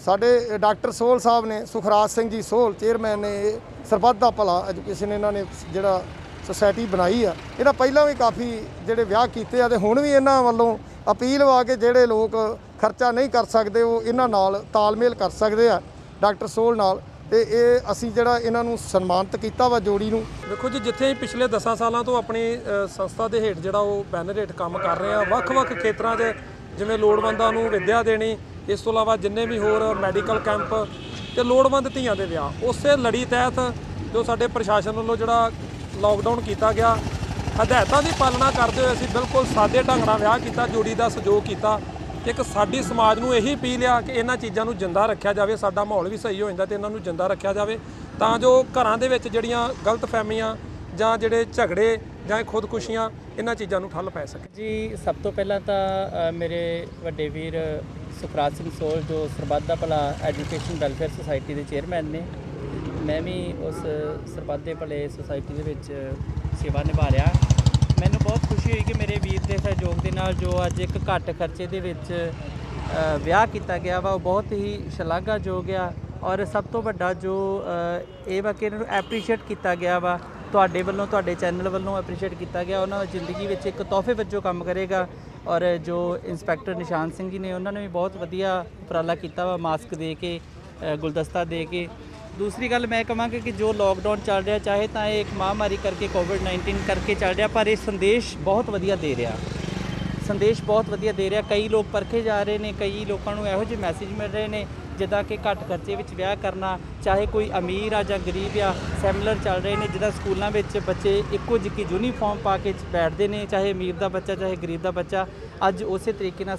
ਸਾਡੇ ਡਾਕਟਰ ਸੋਹਲ ਸਾਹਿਬ ਨੇ, ਸੁਖਰਾਜ ਸਿੰਘ ਜੀ ਸੋਹਲ ਚੇਅਰਮੈਨ ਨੇ, ਸਰਬੱਤ ਦਾ ਭਲਾ ਐਜੂਕੇਸ਼ਨ ਇਹਨਾਂ ਨੇ ਜਿਹੜਾ ਸੁਸਾਇਟੀ ਬਣਾਈ ਆ। ਇਹਨਾਂ ਪਹਿਲਾਂ ਵੀ ਕਾਫੀ ਜਿਹੜੇ ਵਿਆਹ ਕੀਤੇ ਆ ਤੇ ਹੁਣ ਵੀ ਇਹਨਾਂ ਵੱਲੋਂ ਅਪੀਲ ਵਾ ਕੇ ਜਿਹੜੇ ਲੋਕ ਖਰਚਾ ਨਹੀਂ ਕਰ ਸਕਦੇ ਉਹ ਇਹਨਾਂ ਨਾਲ ਤਾਲਮੇਲ ਕਰ ਸਕਦੇ ਆ ਡਾਕਟਰ ਸੋਹਲ ਨਾਲ ਤੇ ਇਹ ਅਸੀਂ ਜਿਹੜਾ ਇਹਨਾਂ ਨੂੰ ਸਨਮਾਨਿਤ ਕੀਤਾ ਵਾ ਜੋੜੀ ਨੂੰ। ਦੇਖੋ ਜੀ, ਜਿੱਥੇ ਪਿਛਲੇ 10 ਸਾਲਾਂ ਤੋਂ ਆਪਣੀ ਸੰਸਥਾ ਦੇ ਹੇਠ ਜਿਹੜਾ ਉਹ ਬੈਨਰ ਹੇਠ ਕੰਮ ਕਰ ਰਹੇ ਆ ਵੱਖ-ਵੱਖ ਖੇਤਰਾਂ 'ਚ, ਜਿਵੇਂ ਲੋੜਵੰਦਾਂ ਨੂੰ ਵਿੱਦਿਆ ਦੇਣੀ, ਇਸ ਤੋਂ ਇਲਾਵਾ ਜਿੰਨੇ ਵੀ ਹੋਰ ਮੈਡੀਕਲ ਕੈਂਪ ਤੇ ਲੋੜਵੰਦ ਧੀਆਂ ਦੇ ਵਿਆਹ, ਉਸੇ ਲੜੀ ਤਹਿਤ ਜੋ ਸਾਡੇ ਪ੍ਰਸ਼ਾਸਨ ਵੱਲੋਂ ਜਿਹੜਾ ਲਾਕਡਾਊਨ ਕੀਤਾ ਗਿਆ, ਹਦਾਇਤਾਂ ਦੀ ਪਾਲਣਾ ਕਰਦੇ ਹੋਏ ਅਸੀਂ ਬਿਲਕੁਲ ਸਾਦੇ ਢੰਗ ਨਾਲ ਵਿਆਹ ਕੀਤਾ, ਜੋੜੀ ਦਾ ਸਹਿਯੋਗ ਕੀਤਾ। ਇੱਕ ਸਾਡੀ ਸਮਾਜ ਨੂੰ ਇਹੀ ਅਪੀਲ ਆ ਕਿ ਇਹਨਾਂ ਚੀਜ਼ਾਂ ਨੂੰ ਜਿੰਦਾ ਰੱਖਿਆ ਜਾਵੇ, ਸਾਡਾ ਮਾਹੌਲ ਵੀ ਸਹੀ ਹੋ ਜਾਂਦਾ ਤੇ ਇਹਨਾਂ ਨੂੰ ਜਿੰਦਾ ਰੱਖਿਆ ਜਾਵੇ ਤਾਂ ਜੋ ਘਰਾਂ ਦੇ ਵਿੱਚ ਜਿਹੜੀਆਂ ਗਲਤਫਹਿਮੀਆਂ ਜਾਂ ਜਿਹੜੇ ਝਗੜੇ ਜਾਂ ਖੁਦਕੁਸ਼ੀਆਂ ਇਹਨਾਂ ਚੀਜ਼ਾਂ ਨੂੰ ਠੱਲ ਪੈ ਸਕੇ। ਜੀ, ਸਭ ਤੋਂ ਪਹਿਲਾਂ ਤਾਂ ਮੇਰੇ ਵੱਡੇ ਵੀਰ ਸੁਖਰਾਜ ਸਿੰਘ ਸੋਹਲ ਜੋ ਸਰਬੱਤ ਦਾ ਭਲਾ ਐਜੂਕੇਸ਼ਨ ਵੈਲਫੇਅਰ ਸੁਸਾਇਟੀ ਦੇ ਚੇਅਰਮੈਨ ਨੇ, ਮੈਂ ਵੀ ਉਸ ਸਰਬੱਤ ਦੇ ਭਲੇ ਸੁਸਾਇਟੀ ਦੇ ਵਿੱਚ ਸੇਵਾ ਨਿਭਾ ਰਿਹਾ। ਮੈਨੂੰ ਬਹੁਤ ਖੁਸ਼ੀ ਹੋਈ ਕਿ ਮੇਰੇ ਵੀਰ ਦੇ ਸਹਿਯੋਗ ਦੇ ਨਾਲ ਜੋ ਅੱਜ ਇੱਕ ਘੱਟ ਖਰਚੇ ਦੇ ਵਿੱਚ ਵਿਆਹ ਕੀਤਾ ਗਿਆ ਵਾ ਉਹ ਬਹੁਤ ਹੀ ਸ਼ਲਾਘਾਯੋਗ ਆ ਔਰ ਸਭ ਤੋਂ ਵੱਡਾ ਜੋ ਇਹ ਵਾ ਕਿ ਇਹਨਾਂ ਨੂੰ ਐਪਰੀਸ਼ੀਏਟ ਕੀਤਾ ਗਿਆ ਵਾ, ਤੁਹਾਡੇ ਵੱਲੋਂ, ਤੁਹਾਡੇ ਚੈਨਲ ਵੱਲੋਂ ਐਪਰੀਸ਼ੀਏਟ ਕੀਤਾ ਗਿਆ। ਉਹਨਾਂ ਦੀ ਜ਼ਿੰਦਗੀ ਵਿੱਚ ਇੱਕ ਤੋਹਫੇ ਵਜੋਂ ਕੰਮ ਕਰੇਗਾ ਔਰ ਜੋ ਇੰਸਪੈਕਟਰ ਨਿਸ਼ਾਨ ਸਿੰਘ ਜੀ ਨੇ ਉਹਨਾਂ ਨੇ ਵੀ ਬਹੁਤ ਵਧੀਆ ਉਪਰਾਲਾ ਕੀਤਾ ਵਾ, ਮਾਸਕ ਦੇ ਕੇ, ਗੁਲਦਸਤਾ ਦੇ ਕੇ। ਦੂਸਰੀ ਗੱਲ ਮੈਂ ਕਹਾਂਗਾ ਕਿ ਜੋ ਲਾਕਡਾਊਨ ਚੱਲ ਰਿਹਾ, ਚਾਹੇ ਤਾਂ ਇਹ ਇੱਕ ਮਹਾਮਾਰੀ ਕਰਕੇ ਕੋਵਿਡ-19 ਕਰਕੇ ਚੱਲ ਰਿਹਾ, ਪਰ ਇਹ ਸੰਦੇਸ਼ ਬਹੁਤ ਵਧੀਆ ਦੇ ਰਿਹਾ, ਸੰਦੇਸ਼ ਬਹੁਤ ਵਧੀਆ ਦੇ ਰਿਹਾ। ਕਈ ਲੋਕ ਪਰਖੇ ਜਾ ਰਹੇ ਨੇ, ਕਈ ਲੋਕਾਂ ਨੂੰ ਇਹੋ ਜਿਹੇ ਮੈਸੇਜ ਮਿਲ ਰਹੇ ਨੇ ਜਿੱਦਾਂ ਕਿ ਘੱਟ ਖਰਚੇ ਵਿੱਚ ਵਿਆਹ ਕਰਨਾ, ਚਾਹੇ ਕੋਈ ਅਮੀਰ ਆ ਜਾਂ ਗਰੀਬ ਆ। ਸੈਮੀਨਾਰ ਚੱਲ ਰਹੇ ਨੇ ਜਿੱਦਾਂ ਸਕੂਲਾਂ ਵਿੱਚ ਬੱਚੇ ਇੱਕੋ ਜਿਹੀ ਯੂਨੀਫਾਰਮ ਪਾ ਕੇ ਬੈਠਦੇ ਨੇ, ਚਾਹੇ ਅਮੀਰ ਦਾ ਬੱਚਾ ਚਾਹੇ ਗਰੀਬ ਦਾ ਬੱਚਾ। ਅੱਜ ਉਸੇ ਤਰੀਕੇ ਨਾਲ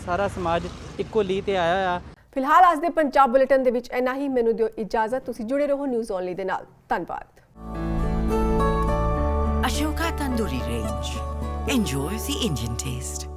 ਸਾਰਾ ਸਮਾਜ ਇੱਕੋ ਲੀਹ ਤੇ ਆਇਆ ਆ। ਫਿਲਹਾਲ ਅੱਜ ਦੇ ਪੰਜਾਬ ਬੁਲੇਟਿਨ ਦੇ ਵਿੱਚ ਇੰਨਾ ਹੀ। ਮੈਨੂੰ ਦਿਓ ਇਜਾਜ਼ਤ, ਤੁਸੀਂ ਜੁੜੇ ਰਹੋ ਨਿਊਜ਼ ਓਨਲੀ ਦੇ ਨਾਲ। ਧੰਨਵਾਦ। Ashoka Tandoori Range. Enjoy the Indian taste.